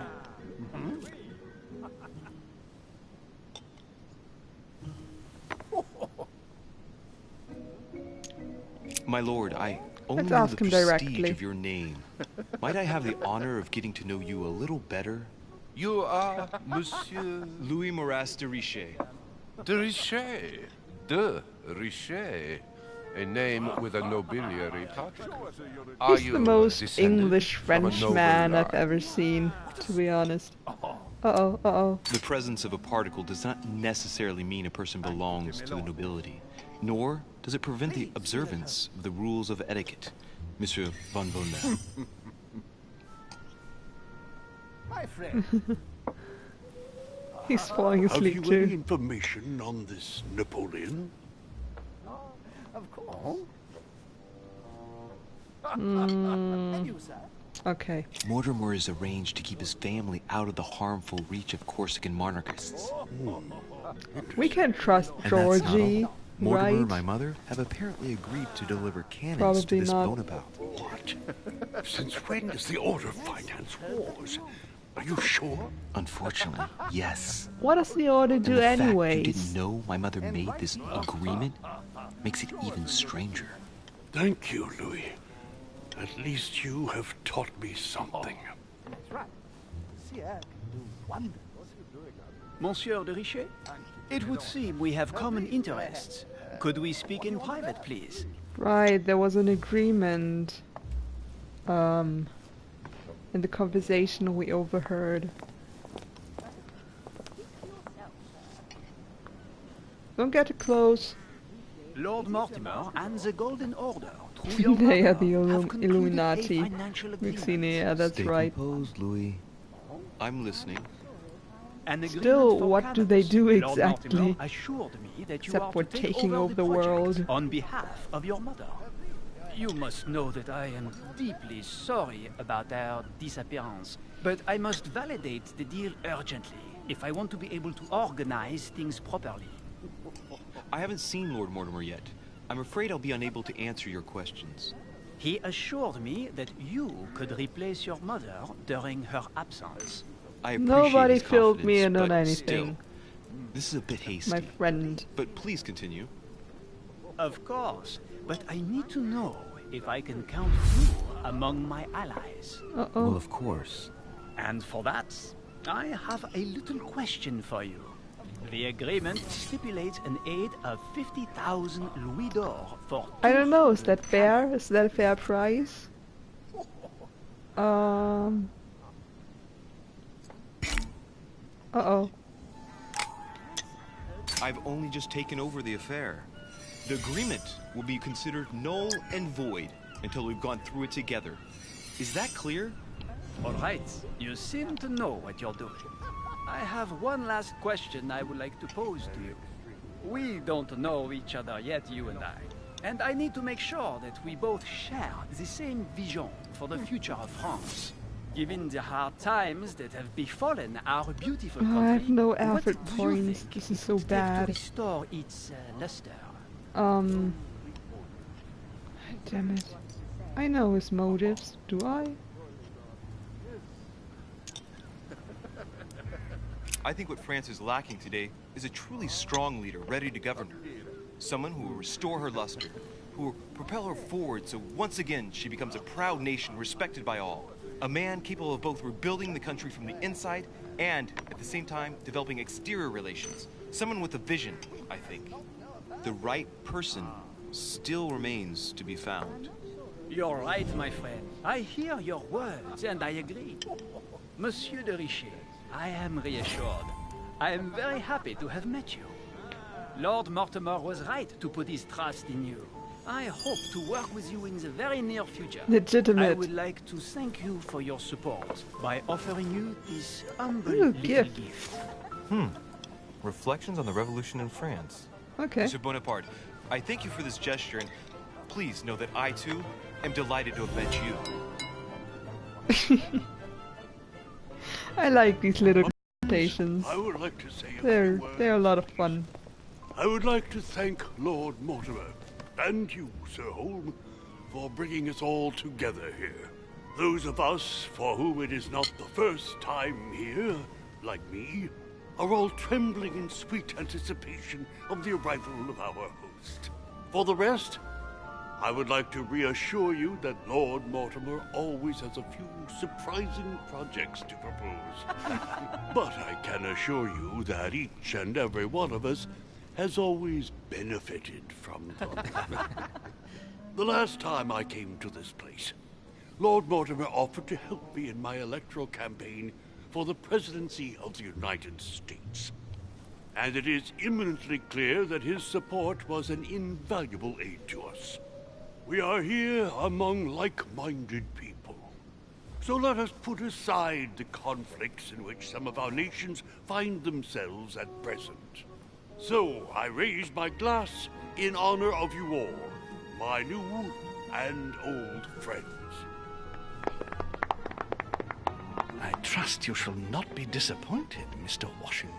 My lord, I only Let's know ask the him prestige directly. of your name. Might I have the honor of getting to know you a little better? You are Monsieur Louis Moras de Richer. de Richer. De Richer. A name with a nobiliary touch. Are He's you the most descended English from a French noble man I've line? ever seen, to be honest. Uh-oh, uh-oh. The presence of a particle does not necessarily mean a person belongs to the nobility, nor does it prevent the observance of the rules of etiquette, Monsieur von Volner. My friend. He's falling Have asleep you any too. information on this Napoleon? Of course. Hmm. And you, sir? Okay. Mortimer is arranged to keep his family out of the harmful reach of Corsican monarchists. We can trust And that's not Georgie, all. Mortimer and my right? mother have apparently agreed to deliver cannons Probably to this not. Bonaparte. What? Since when does the Order finance wars? Are you sure? Unfortunately, yes. What does the order And do the fact you anyways? didn't know my mother made this agreement makes it even stranger. Thank you, Louis. At least you have taught me something. That's right. Sire can do wonders. Monsieur de Richer, it would seem we have common interests. Could we speak in private, please? Right, there was an agreement. in the conversation we overheard. Don't get too close. Lord Mortimer and the Golden Order, through your They are mother, the have concluded a Illuminati. financial Maxine, agreement. yeah, that's Stay right. composed, Louis. I'm listening. An agreement Still, for what do they cannabis. do Lord exactly? Mortimer assured me that you Except are for to take taking over the project world. on behalf of your mother. You must know that I am deeply sorry about our disappearance, but I must validate the deal urgently if I want to be able to organize things properly. I haven't seen Lord Mortimer yet. I'm afraid I'll be unable to answer your questions. He assured me that you could replace your mother during her absence. I appreciate Nobody his filled me in confidence, on but anything. Still, this is a bit hasty. My friend. But please continue. Of course, but I need to know if I can count you among my allies. Uh-oh. Well, of course. And for that, I have a little question for you. The agreement stipulates an aid of 50,000 louis d'or for... I don't know, is that fair? Is that a fair price? Uh-oh. I've only just taken over the affair. The agreement will be considered null and void until we've gone through it together. Is that clear? All right, you seem to know what you're doing. I have one last question I would like to pose to you. We don't know each other yet, you and I need to make sure that we both share the same vision for the future of France. Given the hard times that have befallen our beautiful country, I have no what effort do you points. think This is it so would take bad. to restore its luster? Damn it. I know his motives, do I? I think what France is lacking today is a truly strong leader ready to govern her. Someone who will restore her luster, who will propel her forward so once again she becomes a proud nation respected by all. A man capable of both rebuilding the country from the inside and, at the same time, developing exterior relations. Someone with a vision, I think. The right person still remains to be found. You're right, my friend. I hear your words, and I agree. Monsieur de Richet, I am reassured. I am very happy to have met you. Lord Mortimer was right to put his trust in you. I hope to work with you in the very near future. Legitimate. I would like to thank you for your support by offering you this humble Ooh, little gift. gift. Reflections on the Revolution in France. Okay. Mr. Bonaparte, I thank you for this gesture, and please know that I, too, am delighted to have met you. I like these little conversations. I would like to say a few words. They're a lot of fun. I would like to thank Lord Mortimer and you, Sir Holm, for bringing us all together here. Those of us for whom it is not the first time here, like me, are all trembling in sweet anticipation of the arrival of our host. For the rest, I would like to reassure you that Lord Mortimer always has a few surprising projects to propose. But I can assure you that each and every one of us has always benefited from them. The last time I came to this place, Lord Mortimer offered to help me in my electoral campaign for the presidency of the United States. And it is eminently clear that his support was an invaluable aid to us. We are here among like-minded people. So let us put aside the conflicts in which some of our nations find themselves at present. So I raise my glass in honor of you all, my new and old friends. I trust you shall not be disappointed, Mr. Washington.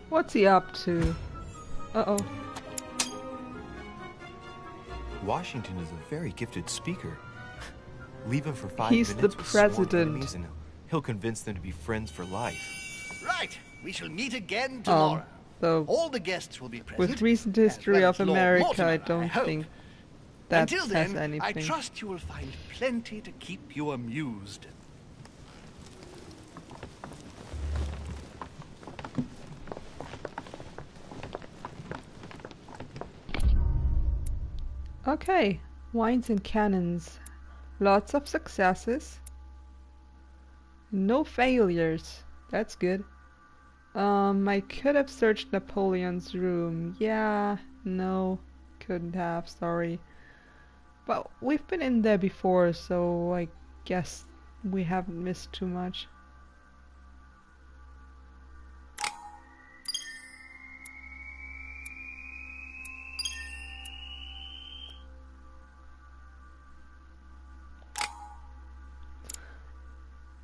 What's he up to? Uh-oh. Washington is a very gifted speaker. Leave him for 5 He's minutes the with sworn president. enemies and he'll convince them to be friends for life. Right, we shall meet again tomorrow. So All the guests will be present. with recent history as well of as Lord America, Mortimer, I don't hope. think that Until says then, anything. I trust you will find plenty to keep you amused. Okay, wines and cannons. Lots of successes. No failures. That's good. I could have searched Napoleon's room. Yeah, no, couldn't have, sorry. But we've been in there before, so I guess we haven't missed too much.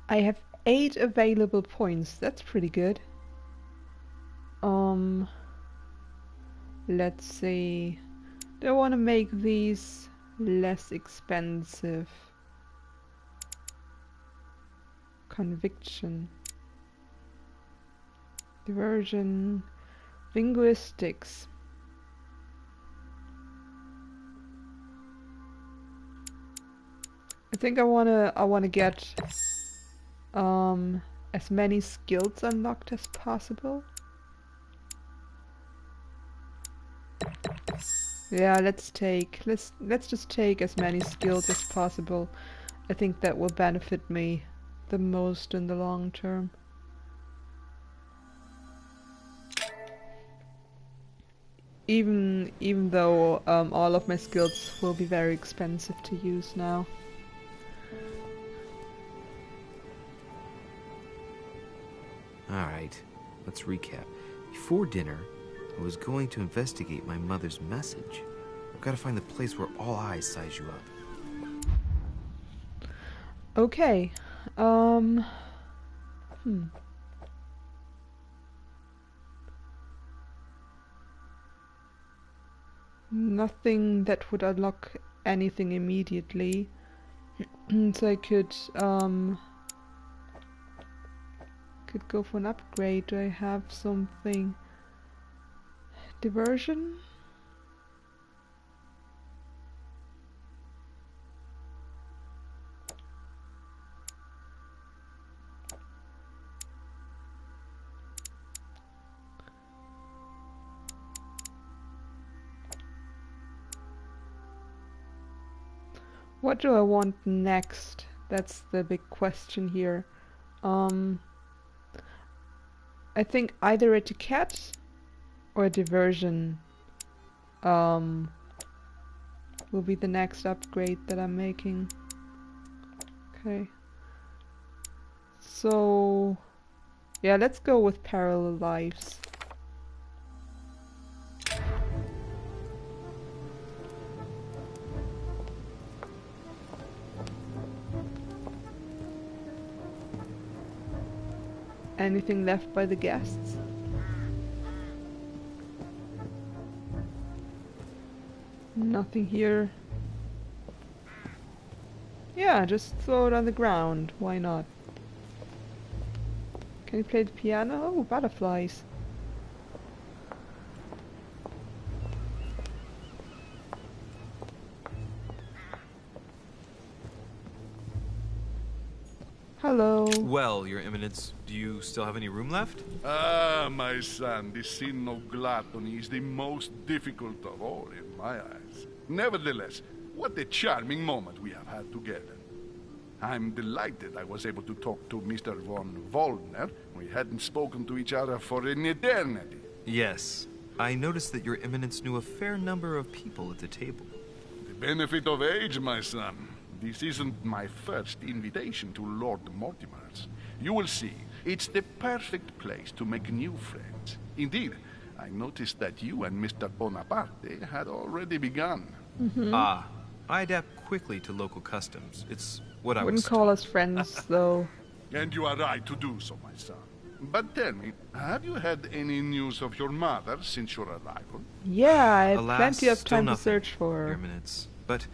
I have 8 available points. That's pretty good. Let's see. Do I want to make these less expensive? Conviction. Diversion. Linguistics. I think I wanna get as many skills unlocked as possible. Yeah, let's just take as many skills as possible. I think that will benefit me the most in the long term. Even though all of my skills will be very expensive to use now. Alright, let's recap. Before dinner, I was going to investigate my mother's message. I've got to find the place where all eyes size you up. Okay. Nothing that would unlock anything immediately. So I could go for an upgrade. Do I have something? Diversion? What do I want next? That's the big question here. I think either etiquette or diversion will be the next upgrade that I'm making. Okay. So yeah, let's go with parallel lives. Anything left by the guests? Nothing here. Yeah, just throw it on the ground. Why not? Can you play the piano? Oh, butterflies. Hello. Well, Your Eminence, do you still have any room left? Ah, my son, the sin of gluttony is the most difficult of all in my eyes. Nevertheless, what a charming moment we have had together. I'm delighted I was able to talk to Mr. von Waldner. We hadn't spoken to each other for an eternity. Yes. I noticed that Your Eminence knew a fair number of people at the table. The benefit of age, my son. This isn't my first invitation to Lord Mortimer's. You will see, it's the perfect place to make new friends. Indeed, I noticed that you and Mr. Bonaparte had already begun. Ah, I adapt quickly to local customs. It's what I wouldn't was call us friends, though. And you are right to do so, my son. But tell me, have you had any news of your mother since your arrival? Yeah, I had Alas, plenty of still time to nothing, search for Your her. Eminence. But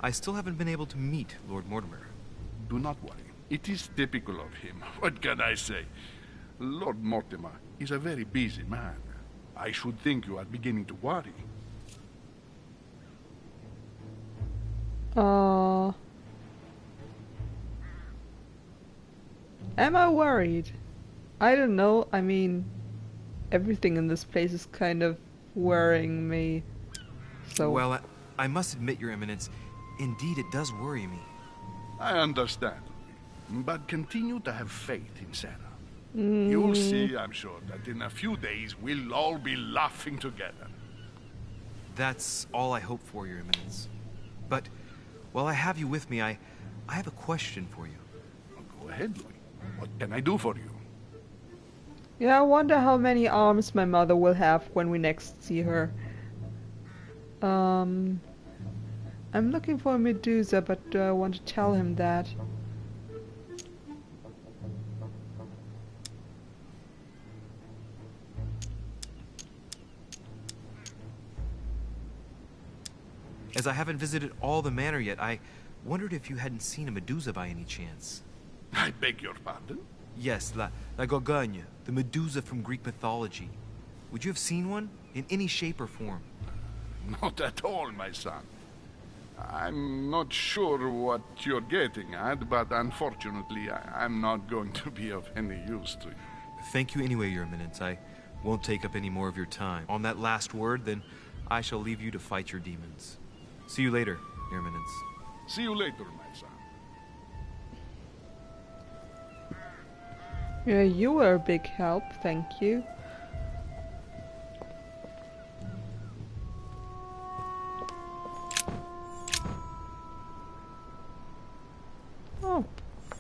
I still haven't been able to meet Lord Mortimer. Do not worry. It is typical of him. What can I say? Lord Mortimer is a very busy man. I should think you are beginning to worry. Am I worried? I don't know. I mean, everything in this place is kind of worrying me. So Well, I must admit, Your Eminence, indeed it does worry me. I understand. But continue to have faith in Sarah. You'll see, I'm sure, that in a few days we'll all be laughing together. That's all I hope for, Your Eminence. But while I have you with me, I have a question for you. Go ahead, Louis. What can I do for you? Yeah, I wonder how many arms my mother will have when we next see her. I'm looking for Medusa, but I want to tell him that. As I haven't visited all the manor yet, I wondered if you hadn't seen a Medusa by any chance. I beg your pardon? Yes, la Gorgogne, the Medusa from Greek mythology. Would you have seen one? In any shape or form? Not at all, my son. I'm not sure what you're getting at, but unfortunately, I'm not going to be of any use to you. Thank you anyway, Your Eminence. I won't take up any more of your time. On that last word, then I shall leave you to fight your demons. See you later, Your Eminence. See you later, my son. Yeah, you were a big help, thank you. Oh,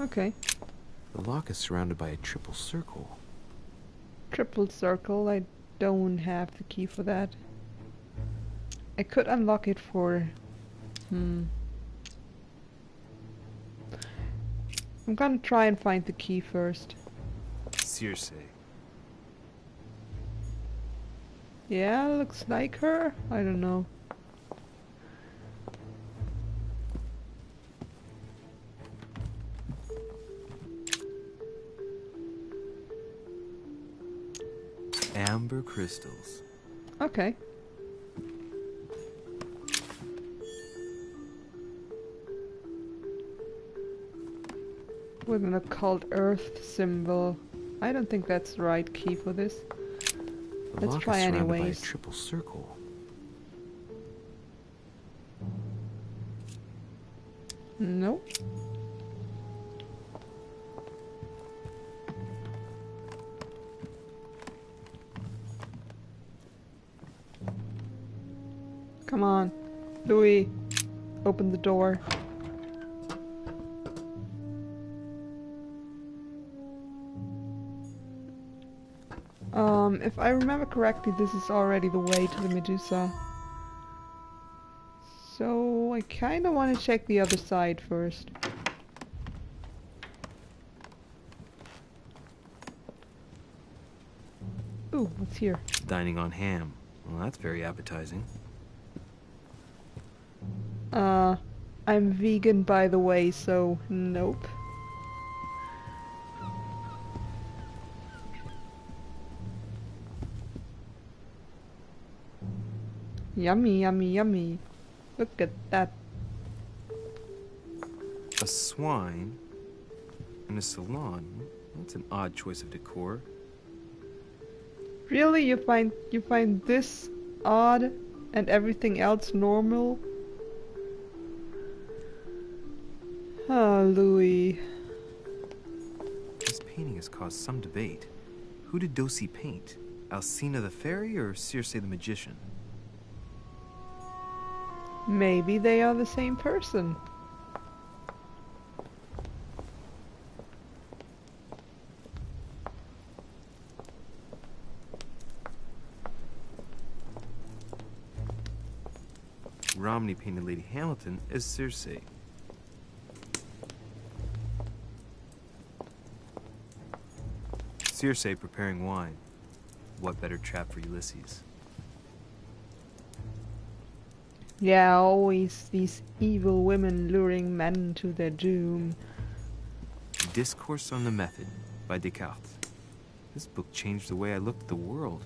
okay. The lock is surrounded by a triple circle. Triple circle, I don't have the key for that. I could unlock it for... I'm gonna try and find the key first. Circe. Yeah, looks like her. I don't know. Amber crystals. Okay. With an occult earth symbol. I don't think that's the right key for this. The Let's lock try is surrounded by a anyways. triple circle. Nope. Come on, Louis, open the door. If I remember correctly, this is already the way to the Medusa. So I kinda want to check the other side first. Ooh, what's here? Dining on ham. Well, that's very appetizing. I'm vegan by the way, so nope. Yummy, yummy, yummy. Look at that. A swine in a salon. That's an odd choice of decor. Really? You find this odd and everything else normal? Ah, Louis. This painting has caused some debate. Who did Dosi paint? Alcina the fairy or Circe the magician? Maybe they are the same person. Romney painted Lady Hamilton as Circe. Circe preparing wine. What better trap for Ulysses? Yeah, always these evil women luring men to their doom. Discourse on the Method by Descartes. This book changed the way I looked at the world.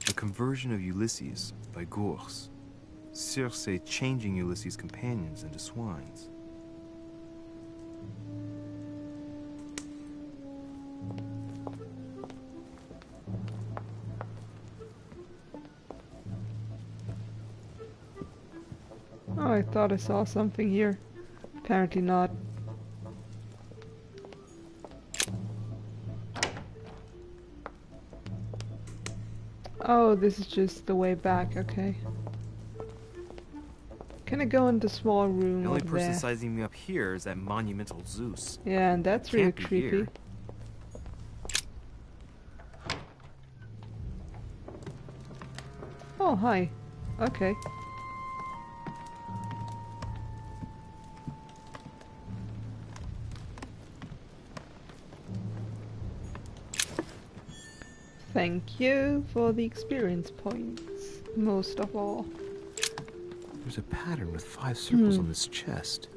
A Conversion of Ulysses by Gours. Circe changing Ulysses' companions into swines. Oh, I thought I saw something here. Apparently not. Oh, this is just the way back, okay. Can I go in the small room The only over person there? sizing me up here is that monumental Zeus. Yeah, and that's really Can't be creepy. here. Oh, hi. Okay. Thank you for the experience points, most of all. There's a pattern with 5 circles on this chest.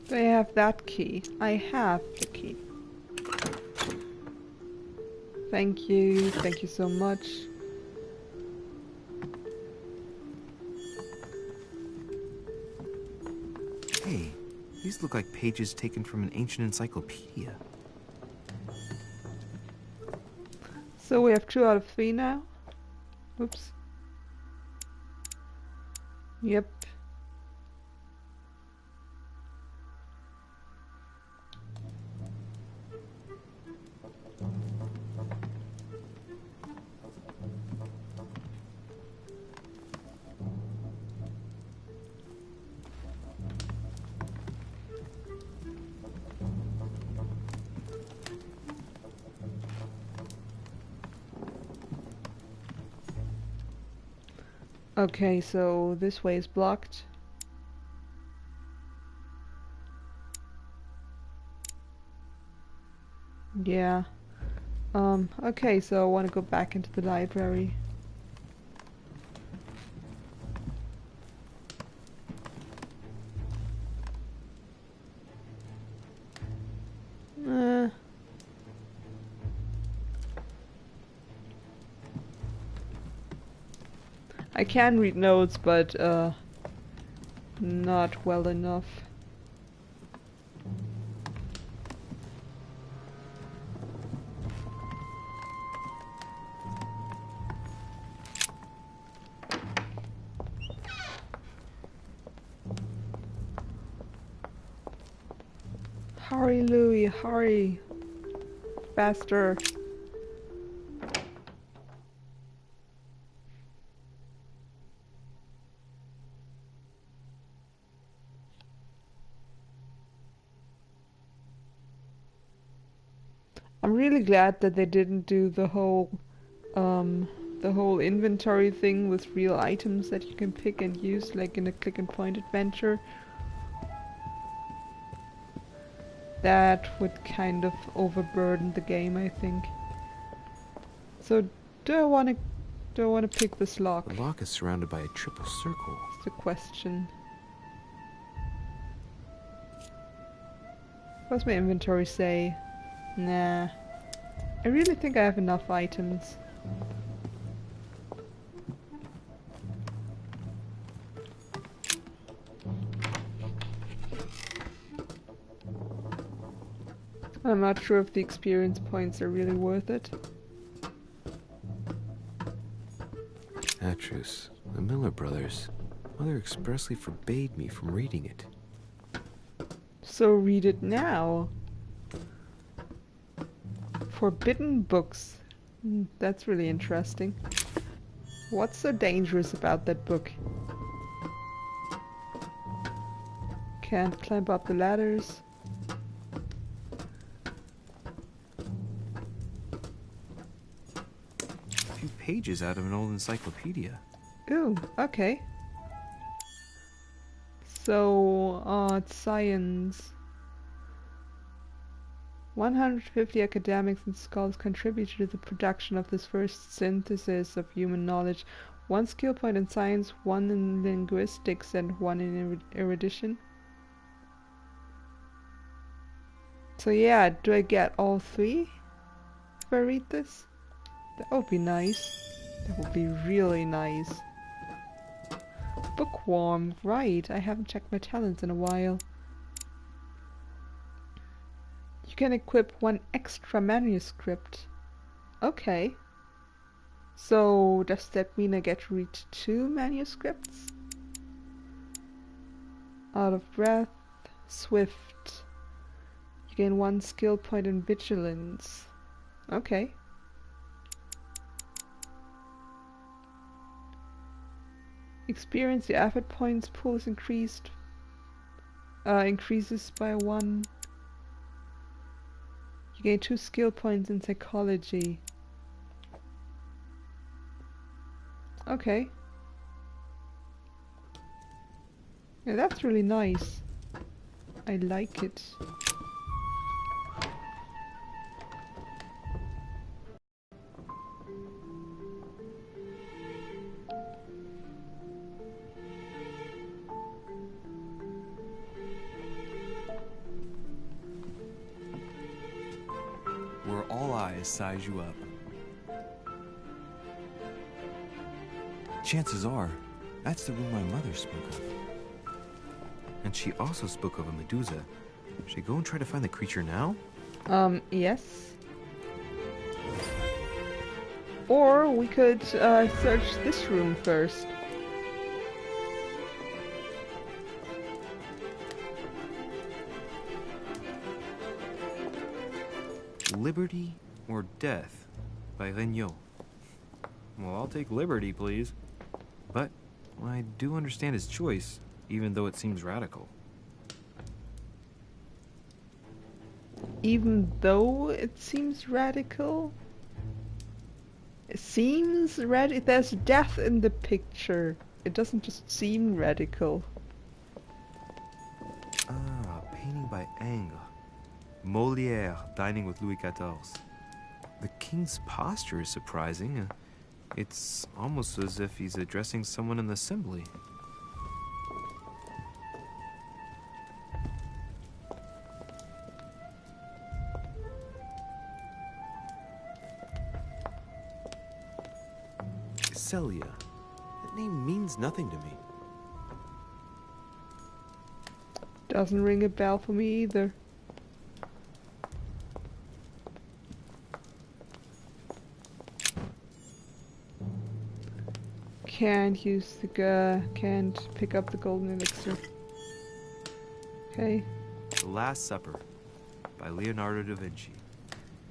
They have that key. I have the key. Thank you so much. Hey, these look like pages taken from an ancient encyclopedia. So we have 2 out of 3 now? Oops. Yep. Okay, so this way is blocked. Yeah. Okay, so I want to go back into the library. I can read notes, but not well enough. Hurry, Louis, hurry. Faster. I'm really glad that they didn't do the whole inventory thing with real items that you can pick and use like in a click and point adventure. That would kind of overburden the game, I think. So do I want to pick this lock? The lock is surrounded by a triple circle. That's the question. What's my inventory say? Nah. I really think I have enough items. I'm not sure if the experience points are really worth it. Atrus, the Miller brothers. Mother expressly forbade me from reading it. So read it now. Forbidden books. That's really interesting. What's so dangerous about that book? Can't climb up the ladders. A few pages out of an old encyclopedia. Ooh, okay. So, it's science. 150 academics and scholars contributed to the production of this first synthesis of human knowledge. 1 skill point in science, 1 in linguistics, and 1 in erudition. So yeah, do I get all 3 if I read this? That would be nice. That would be really nice. Bookworm, right. I haven't checked my talents in a while. You can equip 1 extra manuscript. Okay. So, does that mean I get to read 2 manuscripts? Out of breath. Swift. You gain 1 skill point in vigilance. Okay. Experience the effort points pool is increased. Increases by 1. You gain 2 skill points in psychology. Okay. Yeah, that's really nice. I like it. Where all eyes size you up. Chances are, that's the room my mother spoke of. And she also spoke of a Medusa. Should I go and try to find the creature now? Yes. Or we could search this room first. Liberty or Death by Regnault. Well, I'll take liberty, please. But I do understand his choice, even though it seems radical. Even though it seems radical? It seems there's death in the picture. It doesn't just seem radical. Ah, painting by Ingres. Molière dining with Louis XIV. The king's posture is surprising. It's almost as if he's addressing someone in the assembly. Celia. That name means nothing to me. Doesn't ring a bell for me either. Can't use the can't pick up the golden elixir. Okay. The Last Supper by Leonardo da Vinci.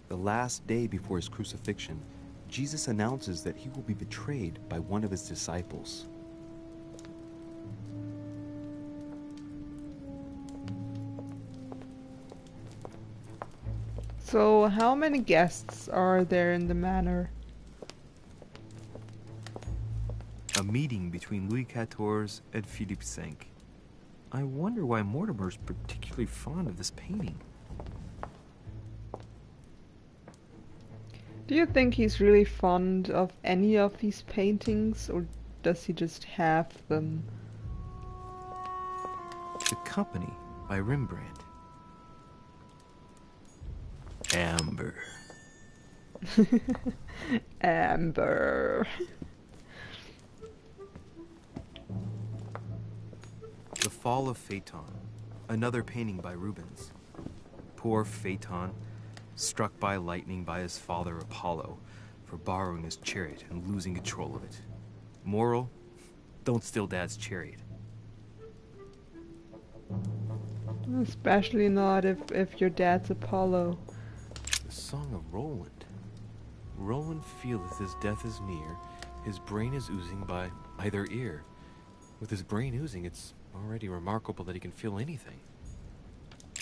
The last day before his crucifixion, Jesus announces that he will be betrayed by one of his disciples. So, how many guests are there in the manor? A meeting between Louis XIV and Philippe V. I wonder why Mortimer's particularly fond of this painting. Do you think he's really fond of any of these paintings, or does he just have them? The Company by Rembrandt. Amber. Amber. The Fall of Phaeton, another painting by Rubens. Poor Phaeton, struck by lightning by his father Apollo for borrowing his chariot and losing control of it. Moral, don't steal Dad's chariot. Especially not if your dad's Apollo. The Song of Roland. Roland feeleth his death is near, his brain is oozing by either ear. With his brain oozing, it's already remarkable that he can feel anything.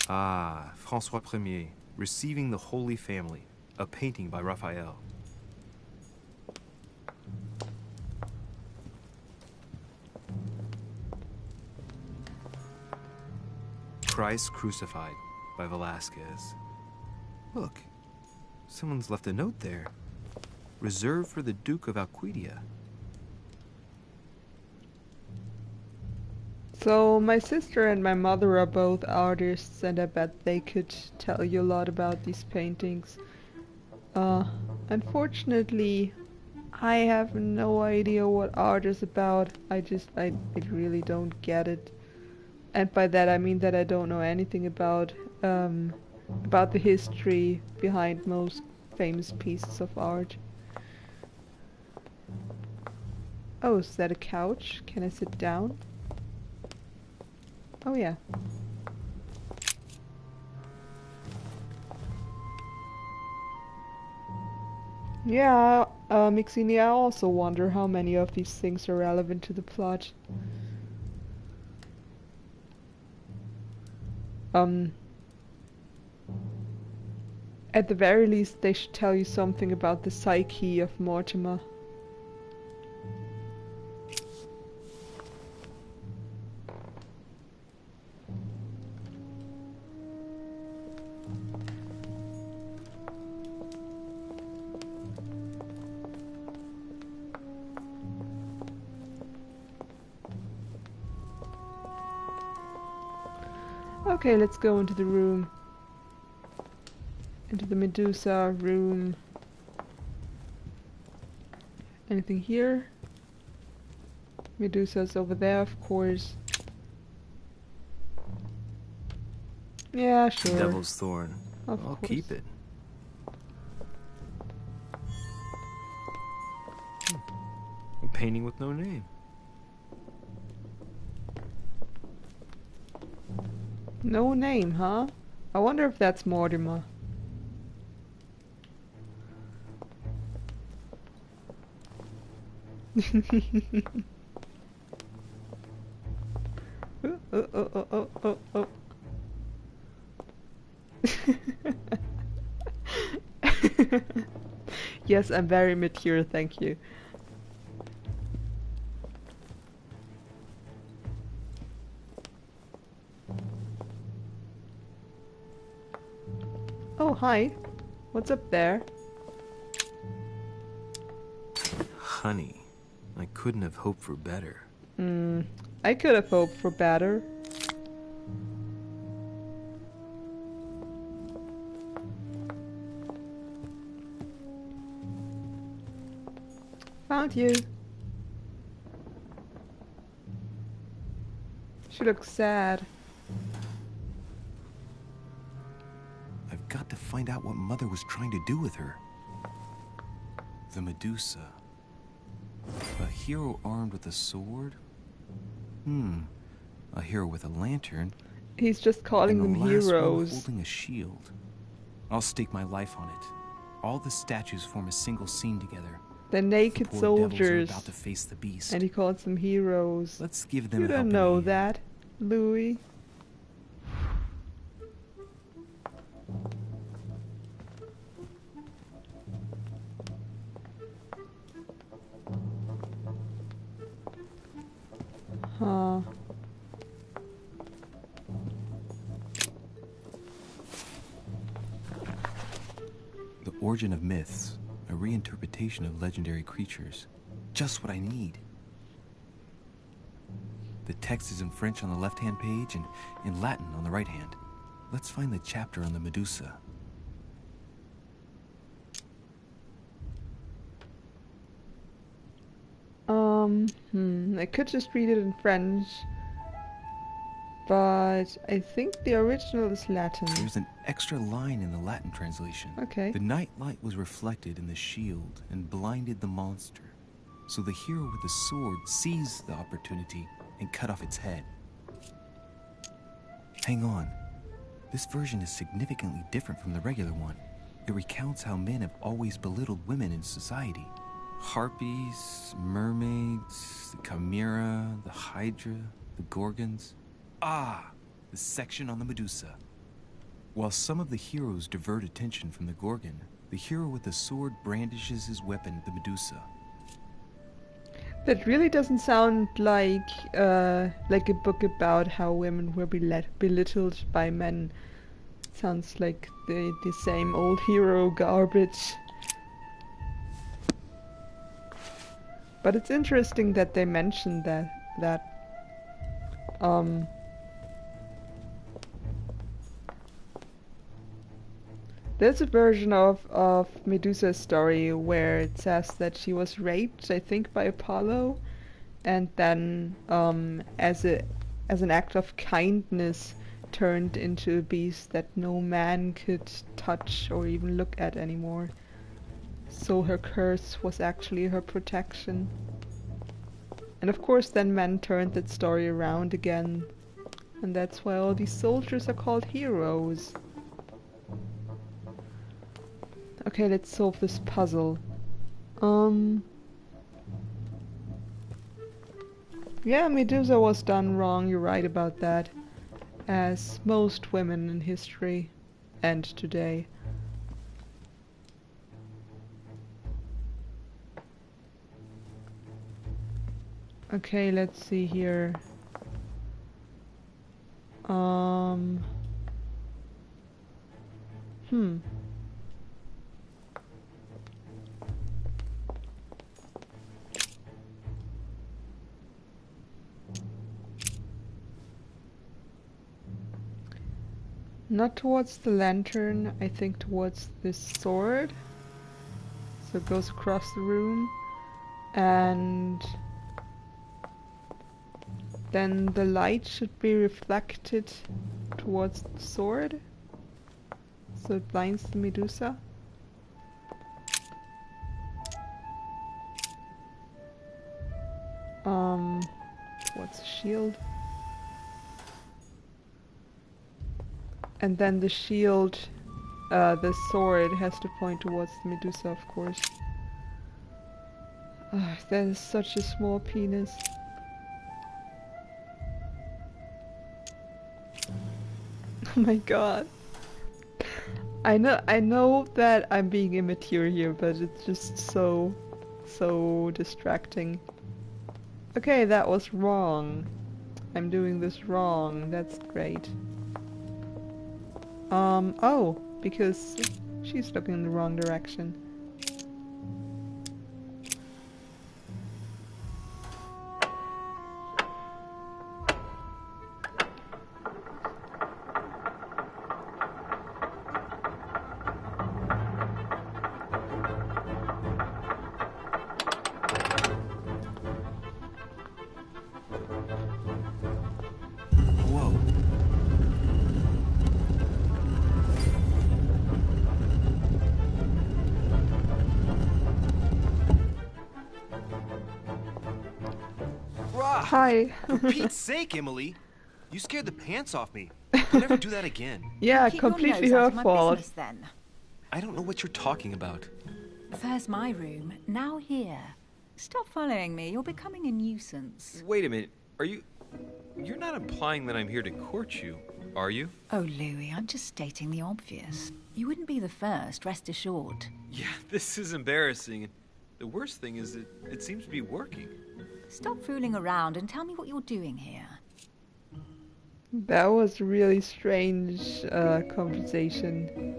Ah, François Ier, Receiving the Holy Family, a painting by Raphael. Christ Crucified by Velázquez. Look, someone's left a note there. Reserved for the Duke of Alcudia. So my sister and my mother are both artists, and I bet they could tell you a lot about these paintings. Unfortunately, I have no idea what art is about. I really don't get it. And by that I mean that I don't know anything about the history behind most famous pieces of art. Oh, is that a couch? Can I sit down? Oh yeah. Yeah, Mixini, I also wonder how many of these things are relevant to the plot. At the very least, they should tell you something about the psyche of Mortimer. Okay, let's go into the room. Into the Medusa room. Anything here? Medusa's over there, of course. Yeah, sure. The Devil's Thorn. Of I'll course. keep it. A painting with no name. No name, huh? I wonder if that's Mortimer. Oh. Yes, I'm very mature, thank you. Oh, hi. What's up there? Honey, I couldn't have hoped for better. I could have hoped for better. Found you. She looks sad. I've got to find out what Mother was trying to do with her. The Medusa. A hero armed with a sword? A hero with a lantern. He's just calling them and the last one heroes. holding a shield. I'll stake my life on it. All the statues form a single scene together. They're naked The poor devils are soldiers. about to face the beast. And he calls them heroes. Let's give them You a don't helping know hand. that, Louis. Huh. The Origin of Myths, a reinterpretation of legendary creatures. Just what I need. The text is in French on the left-hand page and in Latin on the right hand. Let's find the chapter on the Medusa. I could just read it in French, but I think the original is Latin. There's an extra line in the Latin translation. Okay. The night light was reflected in the shield and blinded the monster. So the hero with the sword seized the opportunity and cut off its head. Hang on. This version is significantly different from the regular one. It recounts how men have always belittled women in society. Harpies, mermaids, the chimera, the hydra, the gorgons. Ah, the section on the Medusa. While some of the heroes divert attention from the gorgon, the hero with the sword brandishes his weapon at the Medusa. That really doesn't sound like a book about how women were belittled by men. Sounds like the same old hero garbage. But it's interesting that they mentioned that there's a version of Medusa's story where it says that she was raped, I think, by Apollo, and then as an act of kindness turned into a beast that no man could touch or even look at anymore. So her curse was actually her protection. And of course then men turned that story around again And that's why all these soldiers are called heroes. Okay, let's solve this puzzle. Yeah, Medusa was done wrong, you're right about that. As most women in history and today. Okay, let's see here. Not towards the lantern, I think towards this sword. So it goes across the room. And then the light should be reflected towards the sword. So it blinds the Medusa. Towards the shield. And then the shield, the sword has to point towards the Medusa, of course. That is such a small penis. Oh my god. I know that I'm being immature here, but it's just so distracting. Okay, that was wrong. I'm doing this wrong. That's great. Oh, because she's looking in the wrong direction. Hi. For Pete's sake, Emily. You scared the pants off me. Don't ever do that again. Yeah, Keep completely your nose her out of my fault. business, then. I don't know what you're talking about. First my room, now here. Stop following me, you're becoming a nuisance. Wait a minute. You're not implying that I'm here to court you, are you? Oh, Louis, I'm just stating the obvious. You wouldn't be the first, rest assured. Yeah, this is embarrassing. The worst thing is it seems to be working. Stop fooling around and tell me what you're doing here. That was a really strange conversation.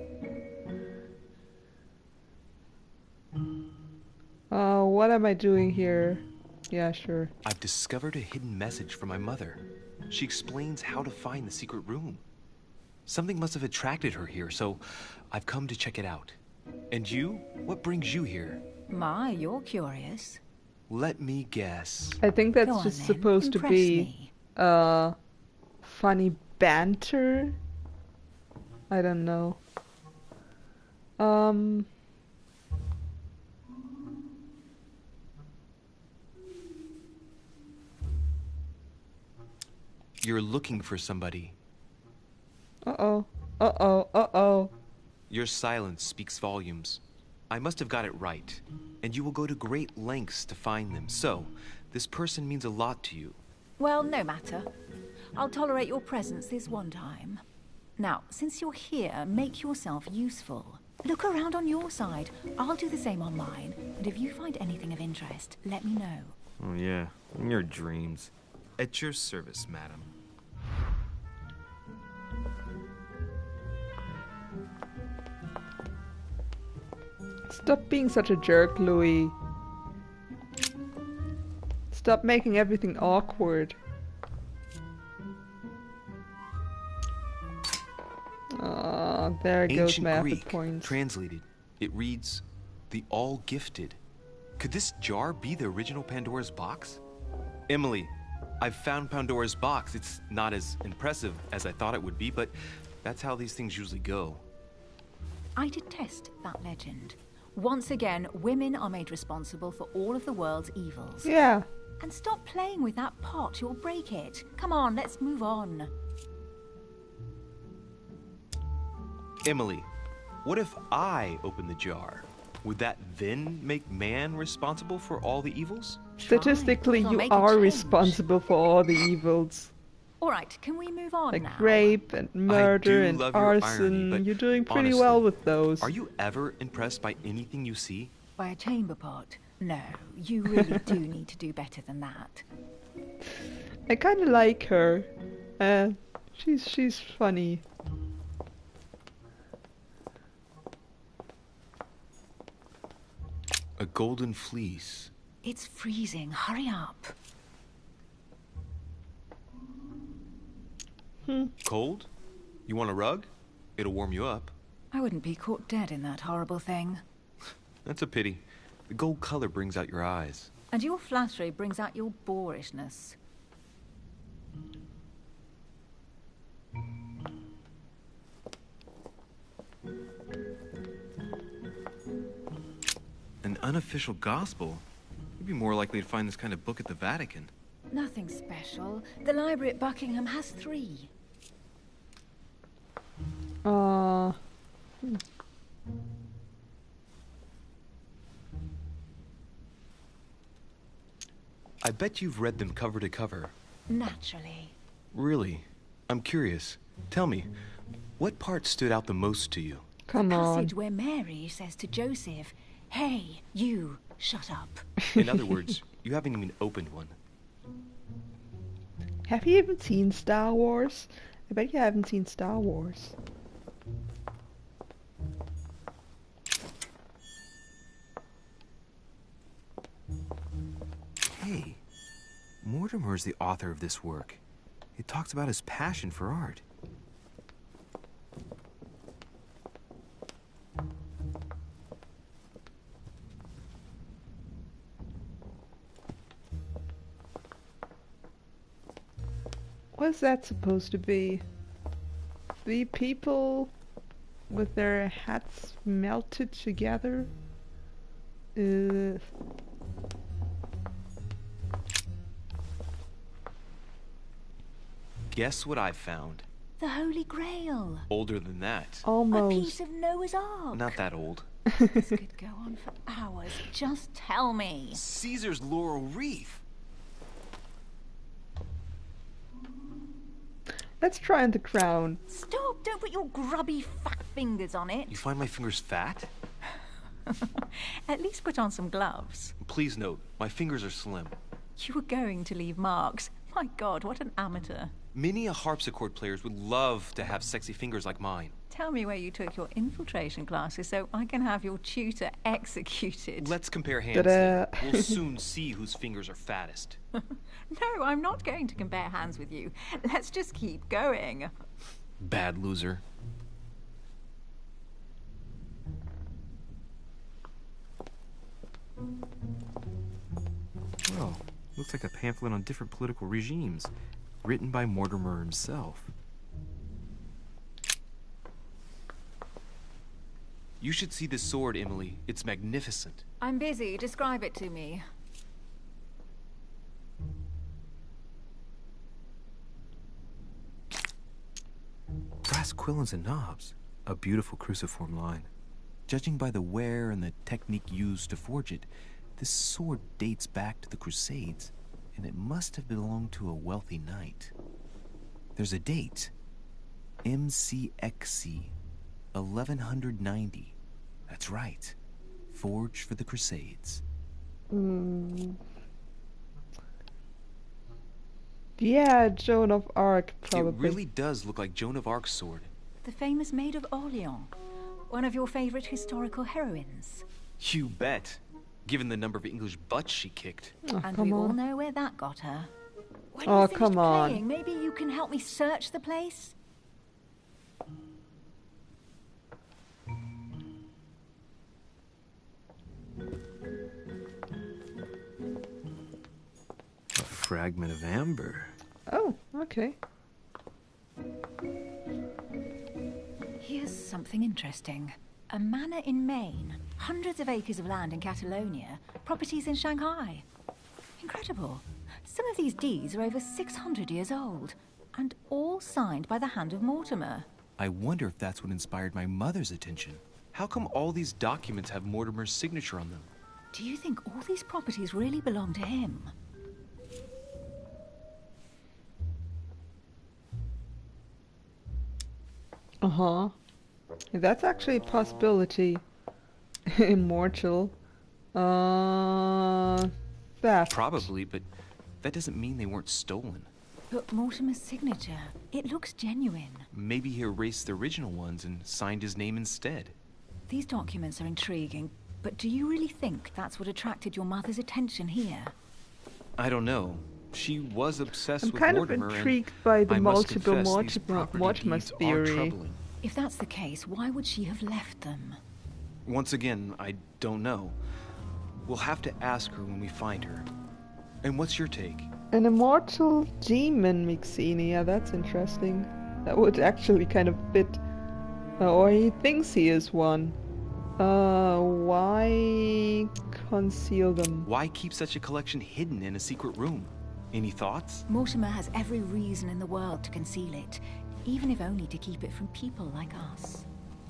What am I doing here? Yeah, sure. I've discovered a hidden message from my mother. She explains how to find the secret room. Something must have attracted her here, so I've come to check it out. And you? What brings you here? My, you're curious. Let me guess. I think that's Go on, just then. supposed to Impress be me. funny banter. I don't know. You're looking for somebody. Uh-oh. Uh-oh. Uh-oh. Your silence speaks volumes. I must have got it right, and you will go to great lengths to find them. So, this person means a lot to you. Well, no matter. I'll tolerate your presence this one time. Now, since you're here, make yourself useful. Look around on your side. I'll do the same on mine. And if you find anything of interest, let me know. Oh yeah, in your dreams. At your service, madam. Stop being such a jerk, Louis. Stop making everything awkward. There goes Ancient my effort Greek, points. translated. It reads, the all-gifted. Could this jar be the original Pandora's box? Emily, I've found Pandora's box. It's not as impressive as I thought it would be, but that's how these things usually go. I detest that legend. Once again, women are made responsible for all of the world's evils. Yeah. And stop playing with that pot, you'll break it. Come on, let's move on. Emily, what if I open the jar? Would that then make man responsible for all the evils? Statistically, It'll you make a are change. responsible for all the evils. All right, can we move on Like now? rape and murder and love your arson. irony, but You're doing pretty honestly, well with those. Are you ever impressed by anything you see? By a chamber pot? No, you really do need to do better than that. I kind of like her. She's funny. A golden fleece. It's freezing, hurry up. Cold? You want a rug? It'll warm you up. I wouldn't be caught dead in that horrible thing. That's a pity. The gold color brings out your eyes. And your flattery brings out your boorishness. An unofficial gospel? You'd be more likely to find this kind of book at the Vatican. Nothing special. The library at Buckingham has 3. I bet you've read them cover to cover. Naturally. Really? I'm curious. Tell me, what part stood out the most to you? Come the on. passage where Mary says to Joseph, "Hey, you, shut up." In other words, you haven't even opened one. Have you even seen Star Wars? I bet you haven't seen Star Wars. Hey, Mortimer's the author of this work. It talks about his passion for art. What's that supposed to be? The people with their hats melted together? Guess what I found? The Holy Grail. Older than that. A Almost. piece of Noah's Ark. Not that old. This could go on for hours. Just tell me. Caesar's laurel wreath. Let's try on the crown. Stop! Don't put your grubby fat fingers on it. You find my fingers fat? At least put on some gloves. Please note, my fingers are slim. You were going to leave marks. My God, what an amateur. Many a harpsichord players would love to have sexy fingers like mine. Tell me where you took your infiltration classes so I can have your tutor executed. Let's compare hands. Ta-da. Then. We'll soon see whose fingers are fattest. No, I'm not going to compare hands with you. Let's just keep going. Bad loser. Well, looks like a pamphlet on different political regimes, written by Mortimer himself. You should see this sword, Emily. It's magnificent. I'm busy. Describe it to me. Brass quillons and knobs. A beautiful cruciform line. Judging by the wear and the technique used to forge it, this sword dates back to the Crusades, and it must have belonged to a wealthy knight. There's a date. MCXC 1190. That's right. Forged for the Crusades. Yeah, Joan of Arc, probably. It really does look like Joan of Arc's sword. The famous Maid of Orleans. One of your favorite historical heroines. You bet. Given the number of English butts she kicked. Oh, And come we all on. know where that got her. When Oh, you finished come on. playing, maybe you can help me search the place? A fragment of amber. Oh, okay. Here's something interesting. A manor in Maine, hundreds of acres of land in Catalonia, properties in Shanghai. incredible. Some of these deeds are over 600 years old, and all signed by the hand of Mortimer. I wonder if that's what inspired my mother's attention. How come all these documents have Mortimer's signature on them? Do you think all these properties really belong to him? Uh-huh. Yeah, that's actually a possibility. Immortal. Theft. Probably, but that doesn't mean they weren't stolen. But Mortimer's signature, it looks genuine. Maybe he erased the original ones and signed his name instead. These documents are intriguing, but do you really think that's what attracted your mother's attention here? I don't know. She was obsessed I'm with kind Mortimer, of intrigued by the I must multiple confess, these property Mortimer deeds are theory. troubling. If that's the case, why would she have left them? Once again, I don't know. We'll have to ask her when we find her. And what's your take? An immortal demon, Mixini. Yeah, that's interesting. That would actually kind of fit. Or he thinks he is one. Why conceal them? Why keep such a collection hidden in a secret room? Any thoughts? Mortimer has every reason in the world to conceal it, even if only to keep it from people like us.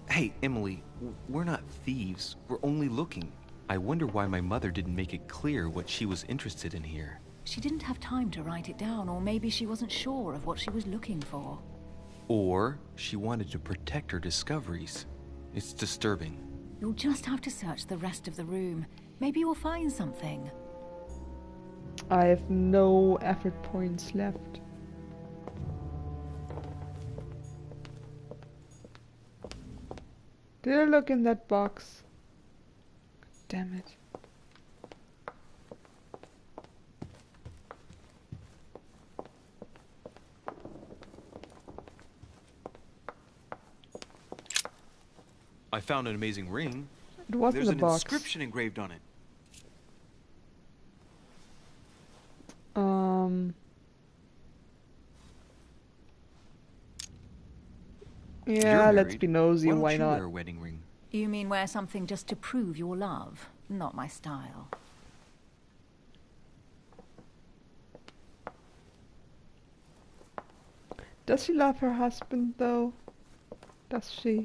Hey, Emily, we're not thieves. We're only looking. I wonder why my mother didn't make it clear what she was interested in here. She didn't have time to write it down, or maybe she wasn't sure of what she was looking for. Or she wanted to protect her discoveries. It's disturbing. You'll just have to search the rest of the room. Maybe you'll find something. I have no effort points left. Did I look in that box? Damn it. I found an amazing ring. It wasn't There's a an box. inscription engraved on it. Yeah, let's married. be nosy. Why Why don't you not? wear a wedding ring? You mean wear something just to prove your love? Not my style. Does she love her husband though? Does she?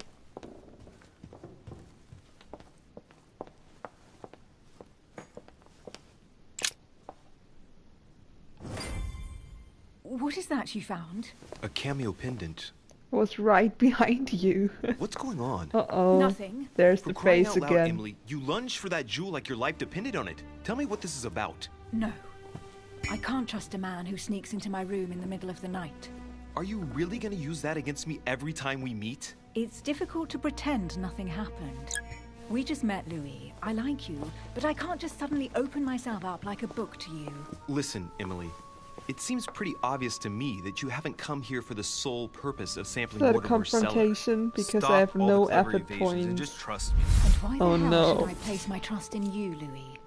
What is that you found? A cameo pendant. It was right behind you. What's going on? Uh-oh. Nothing. There's For the crying face out loud, again. Emily, you lunged for that jewel like your life depended on it. Tell me what this is about. No. I can't trust a man who sneaks into my room in the middle of the night. Are you really gonna use that against me every time we meet? It's difficult to pretend nothing happened. We just met, Louis. I like you, but I can't just suddenly open myself up like a book to you. Listen, Emily. It seems pretty obvious to me that you haven't come here for the sole purpose of sampling Is that a Mortimer's cellar. confrontation? Because Stop I have all no the clever effort evasions and points. just trust me. And why the Oh, hell no. should I place my trust in you, Louis?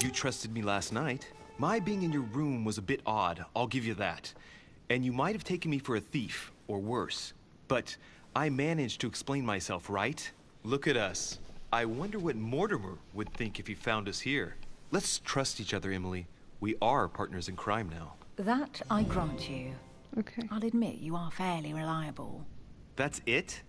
You trusted me last night. My being in your room was a bit odd, I'll give you that. And you might have taken me for a thief, or worse. But I managed to explain myself, right? Look at us. I wonder what Mortimer would think if he found us here. Let's trust each other, Emily. We are partners in crime now. That I grant you. Okay. I'll admit you are fairly reliable. That's it?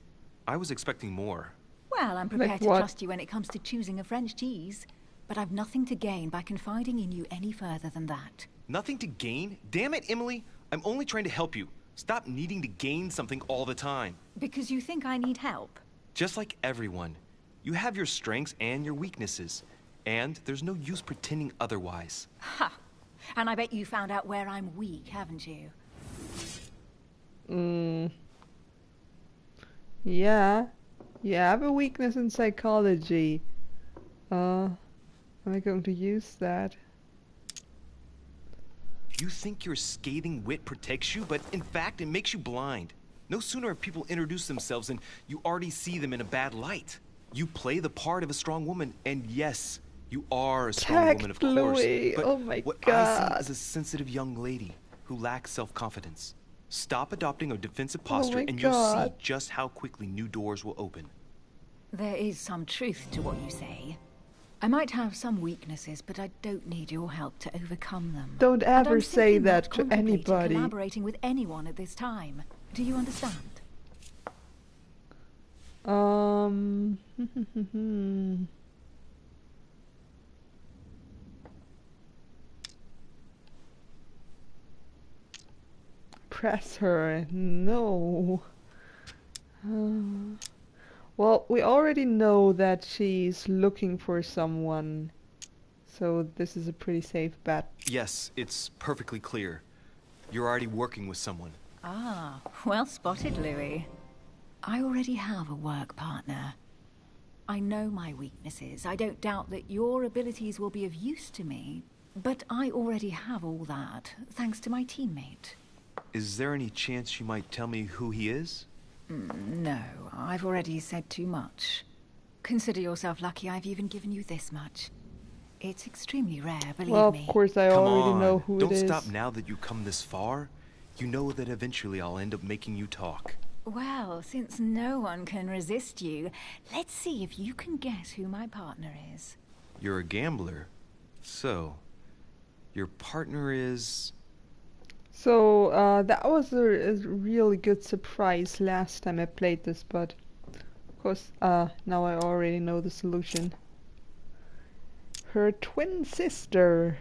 I was expecting more. Well, I'm prepared to what? trust you when it comes to choosing a French cheese. But I've nothing to gain by confiding in you any further than that. Nothing to gain? Damn it, Emily. I'm only trying to help you. Stop needing to gain something all the time. Because you think I need help? Just like everyone. You have your strengths and your weaknesses. And there's no use pretending otherwise. Ha! And I bet you found out where I'm weak, haven't you? Yeah. Yeah, I have a weakness in psychology. Am I going to use that? You think your scathing wit protects you, but in fact, it makes you blind. No sooner have people introduced themselves than you already see them in a bad light. You play the part of a strong woman, and yes, you are a strong woman, of course. Louis. But Oh my what I God. see is a sensitive young lady who lacks self-confidence. Stop adopting a defensive Oh posture, my and you'll see God. just how quickly new doors will open. There is some truth to what you say. I might have some weaknesses, but I don't need your help to overcome them. Don't And ever I'm say simply that not to contemplating anybody. collaborating with anyone at this time. Do you understand? Press her. No. Well, we already know that she's looking for someone, so this is a pretty safe bet. Yes, it's perfectly clear. You're already working with someone. Ah, well spotted, Louis. I already have a work partner. I know my weaknesses. I don't doubt that your abilities will be of use to me, but I already have all that, thanks to my teammate. Is there any chance you might tell me who he is? No, I've already said too much. Consider yourself lucky I've even given you this much. It's extremely rare, believe Well, me. of course I Come already on. know who Don't it is. stop now that you've come this far. You know that eventually I'll end up making you talk. Well, since no one can resist you, let's see if you can guess who my partner is. You're a gambler. So, your partner is... So, that was a really good surprise last time I played this, but of course, now I already know the solution. Her twin sister.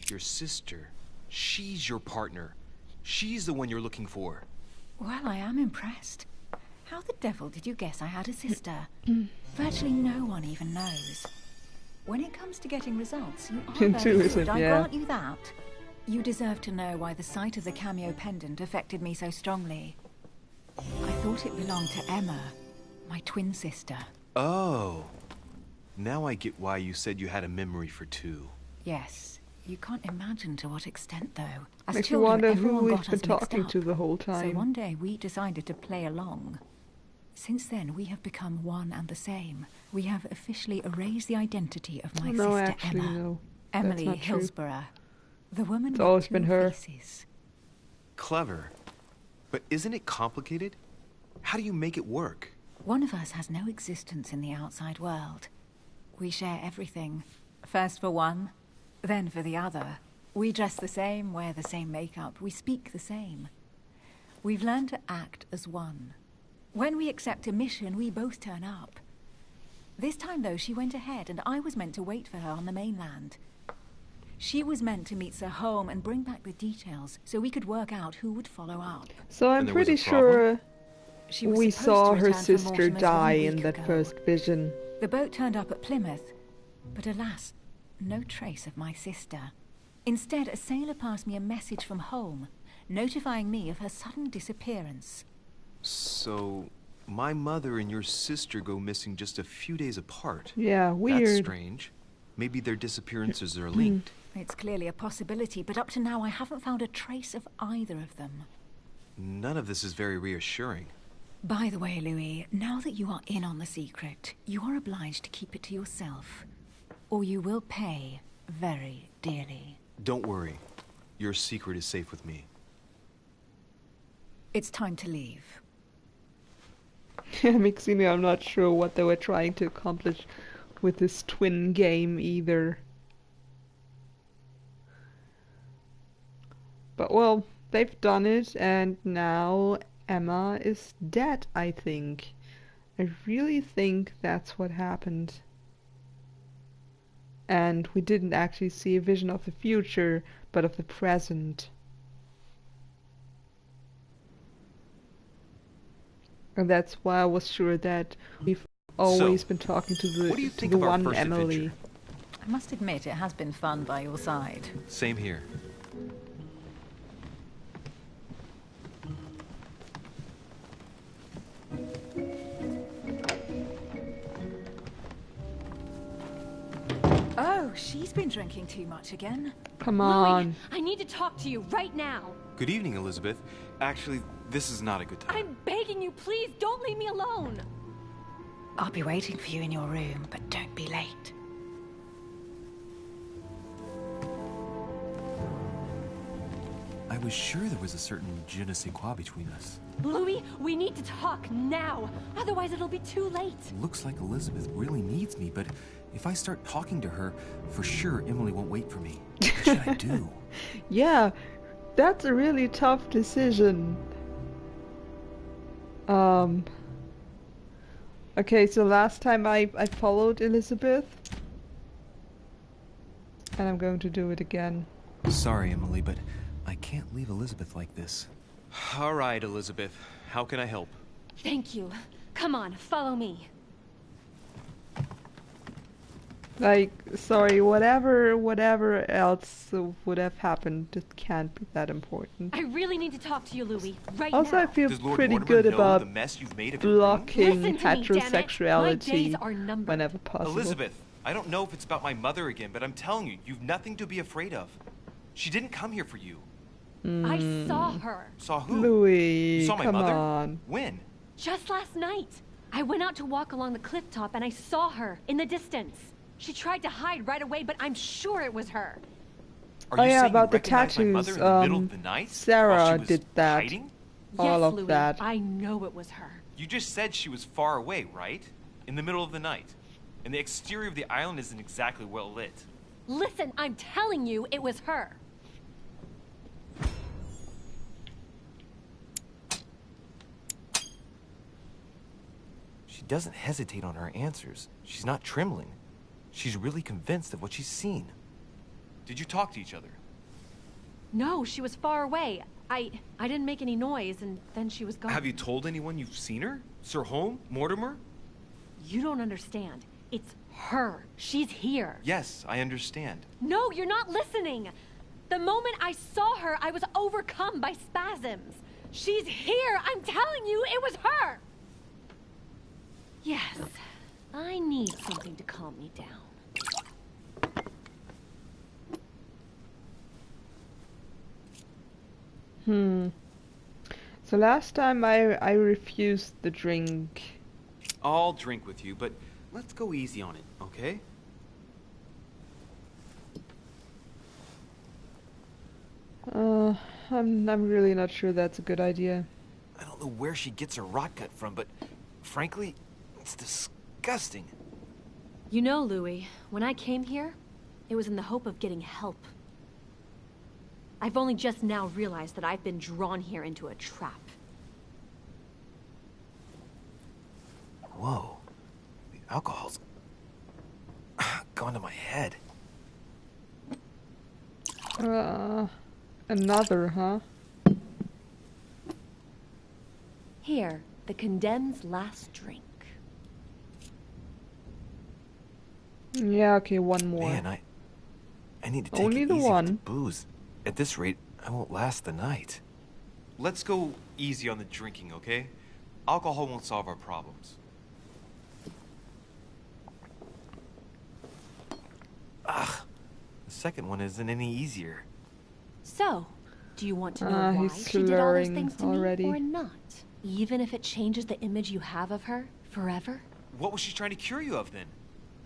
Your sister. She's your partner. She's the one you're looking for. Well, I am impressed. How the devil did you guess I had a sister? Virtually no one even knows. When it comes to getting results, you are very Intuitive, good, I yeah. grant you that. You deserve to know why the sight of the cameo pendant affected me so strongly. I thought it belonged to Emma, my twin sister. Oh. Now I get why you said you had a memory for two. Yes. You can't imagine to what extent, though. As Makes you children, wonder everyone who we've got been us mixed talking up. to the whole So time. one day we decided to play along. Since then, we have become one and the same. We have officially erased the identity of my No, sister actually, Emma. no. Emily That's not true. Hillsborough. The woman It's with always two been her. faces. Clever. But isn't it complicated? How do you make it work? One of us has no existence in the outside world. We share everything. First for one, then for the other. We dress the same, wear the same makeup, we speak the same. We've learned to act as one. When we accept a mission, we both turn up. This time, though, she went ahead, and I was meant to wait for her on the mainland. She was meant to meet Sir Holm and bring back the details, so we could work out who would follow up. So I'm And there was pretty a problem? sure She was we supposed saw to her return from sister Mortimer's die 1 in week that ago. first vision. The boat turned up at Plymouth, but alas, no trace of my sister. Instead, a sailor passed me a message from home, notifying me of her sudden disappearance. So, my mother and your sister go missing just a few days apart. Yeah, weird. That's strange. Maybe their disappearances are linked. It's clearly a possibility, but up to now I haven't found a trace of either of them. None of this is very reassuring. By the way, Louis, now that you are in on the secret, you are obliged to keep it to yourself, or you will pay very dearly. Don't worry. Your secret is safe with me. It's time to leave. Mixing me, I'm not sure what they were trying to accomplish with this twin game either. But well, they've done it, and now Emma is dead, I think. I really think that's what happened. And we didn't actually see a vision of the future, but of the present. And that's why I was sure that we've always been talking to what do you the, think the of our one first Emily. adventure? I must admit, it has been fun by your side. Same here. Oh, she's been drinking too much again. Come on. Louis, I need to talk to you right now. Good evening, Elizabeth. Actually, this is not a good time. I'm begging you, please don't leave me alone. I'll be waiting for you in your room, but don't be late. I was sure there was a certain je ne sais quoi between us. Louis, we need to talk now. Otherwise, it'll be too late. Looks like Elizabeth really needs me, but if I start talking to her, for sure Emily won't wait for me. What should I do? Yeah, that's a really tough decision. Okay, so last time I followed Elizabeth. And I'm going to do it again. Sorry, Emily, but I can't leave Elizabeth like this. All right, Elizabeth. How can I help? Thank you. Come on, follow me. Like, sorry, whatever else would have happened, it can't be that important. I really need to talk to you, Louis, right Also, now. I feel Does Lord pretty Mortimer good know about the mess you've made of your room? blocking Listen to me, damn it. My heterosexuality days are numbered. whenever possible. Elizabeth, I don't know if it's about my mother again, but I'm telling you, you've nothing to be afraid of. She didn't come here for you. I saw her. Saw who? Louis, You saw my come mother? on. When? Just last night. I went out to walk along the cliff top and I saw her in the distance. She tried to hide right away, but I'm sure it was her. Are Oh you yeah, saying about you the recognized my tattoos. mother in the middle of the night? while Sarah she was did that. hiding? All yes, of Louis, that. I know it was her. You just said she was far away, right? In the middle of the night. And the exterior of the island isn't exactly well lit. Listen, I'm telling you, it was her. She doesn't hesitate on her answers. She's not trembling. She's really convinced of what she's seen. Did you talk to each other? No, she was far away. I didn't make any noise, and then she was gone. Have you told anyone you've seen her? Sir Holm? Mortimer? You don't understand. It's her. She's here. Yes, I understand. No, you're not listening. The moment I saw her, I was overcome by spasms. She's here. I'm telling you, it was her. Yes, I need something to calm me down. So last time I refused the drink. I'll drink with you, but let's go easy on it, okay? I'm really not sure that's a good idea. I don't know where she gets her rot gut from, but frankly, it's disgusting. You know, Louis, when I came here, it was in the hope of getting help. I've only just now realized that I've been drawn here into a trap. Whoa. The alcohol's gone to my head. Another, huh? Here, the condemned's last drink. Yeah, okay, one more. Man, I need to take Only it the easy with one. the booze. At this rate, I won't last the night. Let's go easy on the drinking, okay? Alcohol won't solve our problems. Ugh. The second one isn't any easier. So, do you want to know why he's she did all those slurring things to already. me or not? Even if it changes the image you have of her forever? What was she trying to cure you of then?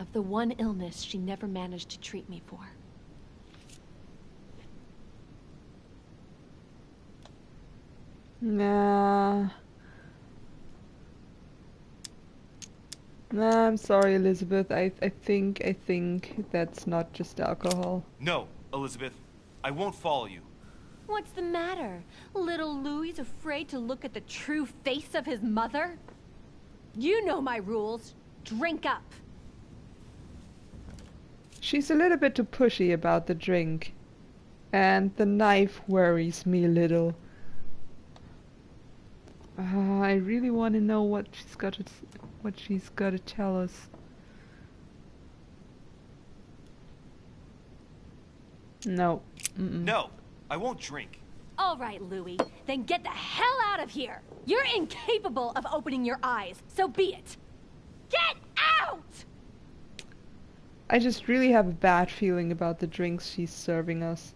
Of the one illness she never managed to treat me for. Nah. Nah, I'm sorry, Elizabeth. I think that's not just alcohol. No, Elizabeth. I won't follow you. What's the matter? Little Louis's afraid to look at the true face of his mother? You know my rules. Drink up. She's a little bit too pushy about the drink. And the knife worries me a little. I really want to know what she's got to tell us. No. No, I won't drink. All right, Louis. Then get the hell out of here. You're incapable of opening your eyes, so be it. Get out! I just really have a bad feeling about the drinks she's serving us.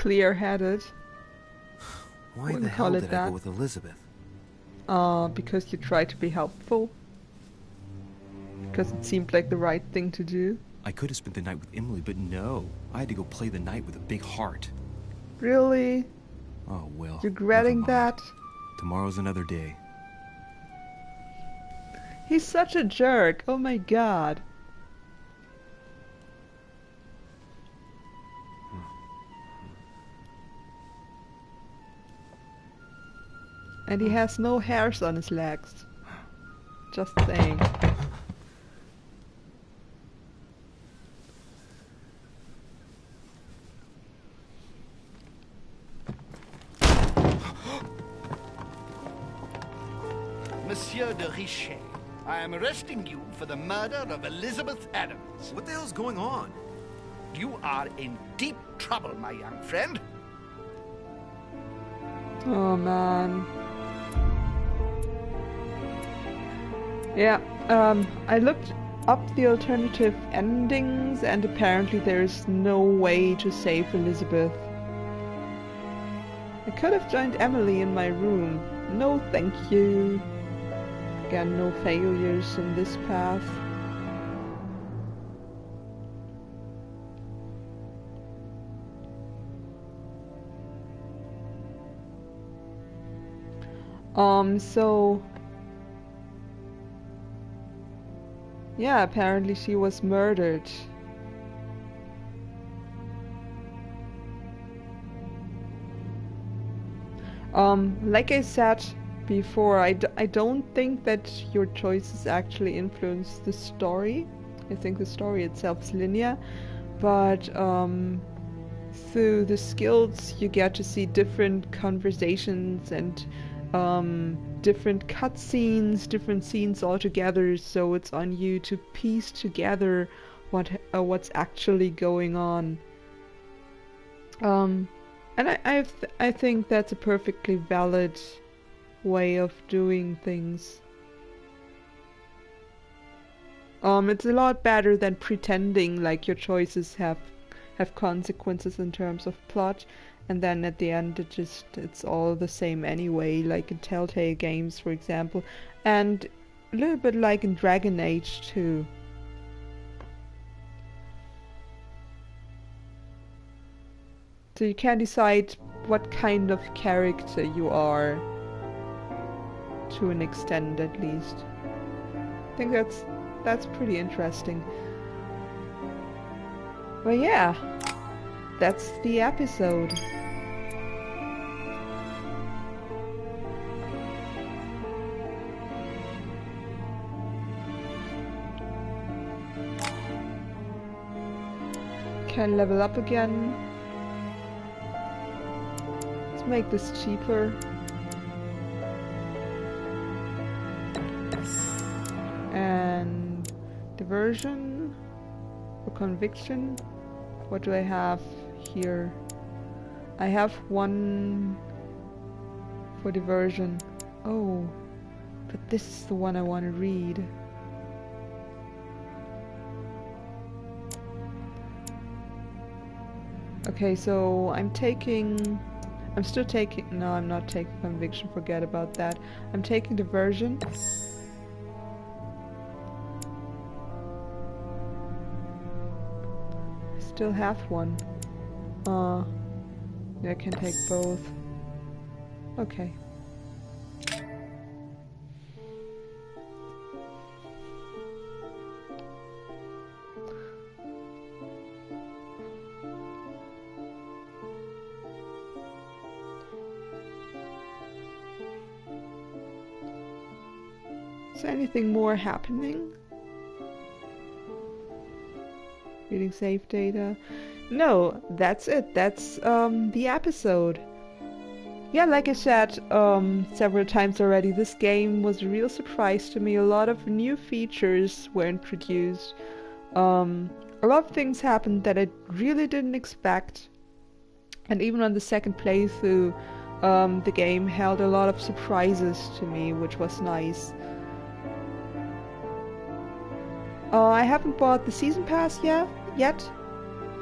clear-headed. Why Wouldn't the hell call it did I that. go with Elizabeth? Because you tried to be helpful. Because it seemed like the right thing to do. I could have spent the night with Emily, but no. I had to go play the night with a big heart. Really? Oh, well. Regretting never mind. that? Tomorrow's another day. He's such a jerk. Oh my god. And he has no hairs on his legs. Just saying. Monsieur de Richet, I am arresting you for the murder of Elizabeth Adams. What the hell's going on? You are in deep trouble, my young friend. Oh man. Yeah, I looked up the alternative endings and apparently there's no way to save Elizabeth. I could have joined Emily in my room. No thank you. Again, no failures in this path. So... yeah, apparently she was murdered. Like I said before, I don't think that your choices actually influence the story. I think the story itself is linear, but through the skills you get to see different conversations and different cutscenes, different scenes altogether, so it's on you to piece together what's actually going on. And I think that's a perfectly valid way of doing things. It's a lot better than pretending like your choices have consequences in terms of plot, and then at the end it's all the same anyway, like in Telltale games, for example, and a little bit like in Dragon Age too. So you can decide what kind of character you are, to an extent at least. I think that's pretty interesting. But yeah, that's the episode. Can level up again. Let's make this cheaper. And diversion or conviction. What do I have here? I have one for diversion. Oh, but this is the one I want to read. Okay, so I'm still taking, no, I'm not taking conviction, forget about that. I'm taking diversion. Still have one. Yeah, I can take both. Okay. Is anything more happening? Reading save data. No, that's it. That's the episode. Yeah, like I said several times already, this game was a real surprise to me. A lot of new features were introduced. A lot of things happened that I really didn't expect. And even on the second playthrough, the game held a lot of surprises to me, which was nice. I haven't bought the season pass yet,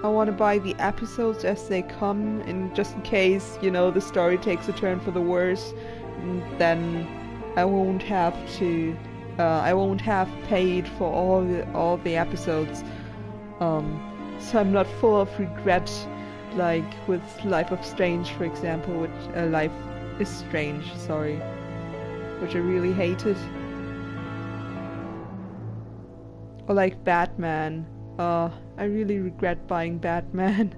I want to buy the episodes as they come, and just in case, you know, the story takes a turn for the worse, then I won't have to. I won't have paid for all the episodes. So I'm not full of regret, like with Life of Strange, for example, which Life is Strange, sorry, which I really hated. Or like Batman. I really regret buying Batman.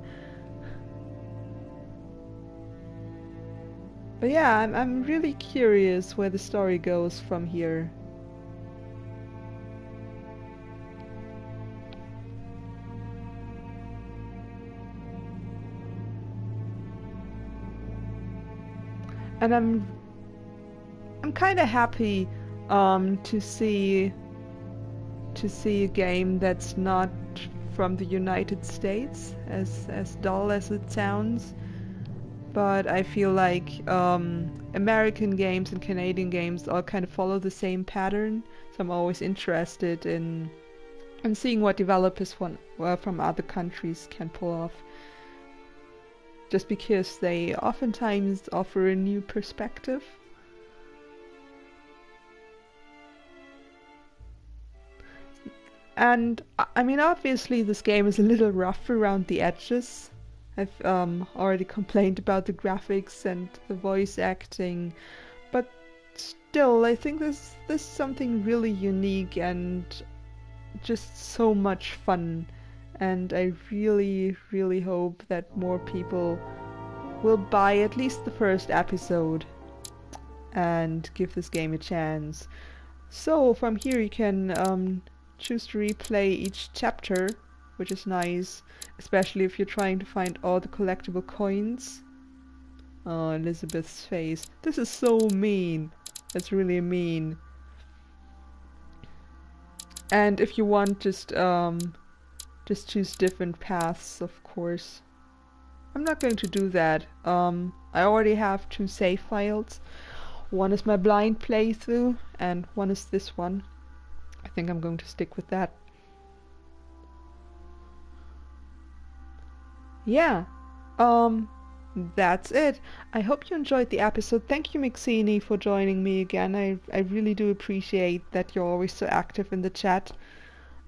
But yeah, I'm really curious where the story goes from here. And I'm kind of happy to see a game that's not from the United States, as dull as it sounds. But I feel like American games and Canadian games all kind of follow the same pattern, so I'm always interested in seeing what developers from other countries can pull off. Just because they oftentimes offer a new perspective. And I mean, obviously this game is a little rough around the edges. I've already complained about the graphics and the voice acting, but still, I think this is something really unique and just so much fun. And I really, really hope that more people will buy at least the first episode and give this game a chance. So from here you can choose to replay each chapter, which is nice, especially if you're trying to find all the collectible coins. Oh, Elizabeth's face. This is so mean. That's really mean. And if you want, just choose different paths, of course. I'm not going to do that. I already have 2 save files. One is my blind playthrough, and one is this one. I think I'm going to stick with that. Yeah, that's it. I hope you enjoyed the episode. Thank you, Mixini, for joining me again. I really do appreciate that you're always so active in the chat.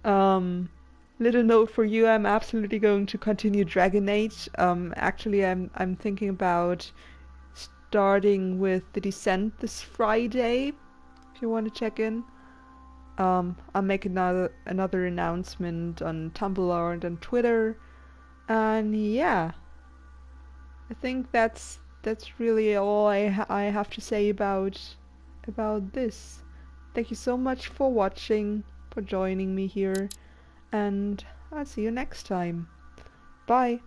Little note for you, I'm absolutely going to continue Dragon Age. Actually, I'm thinking about starting with the Descent this Friday, if you want to check in. I'll make another announcement on Tumblr and on Twitter. And yeah, I think that's really all I have to say about this. Thank you so much for watching, for joining me here, and I'll see you next time. Bye.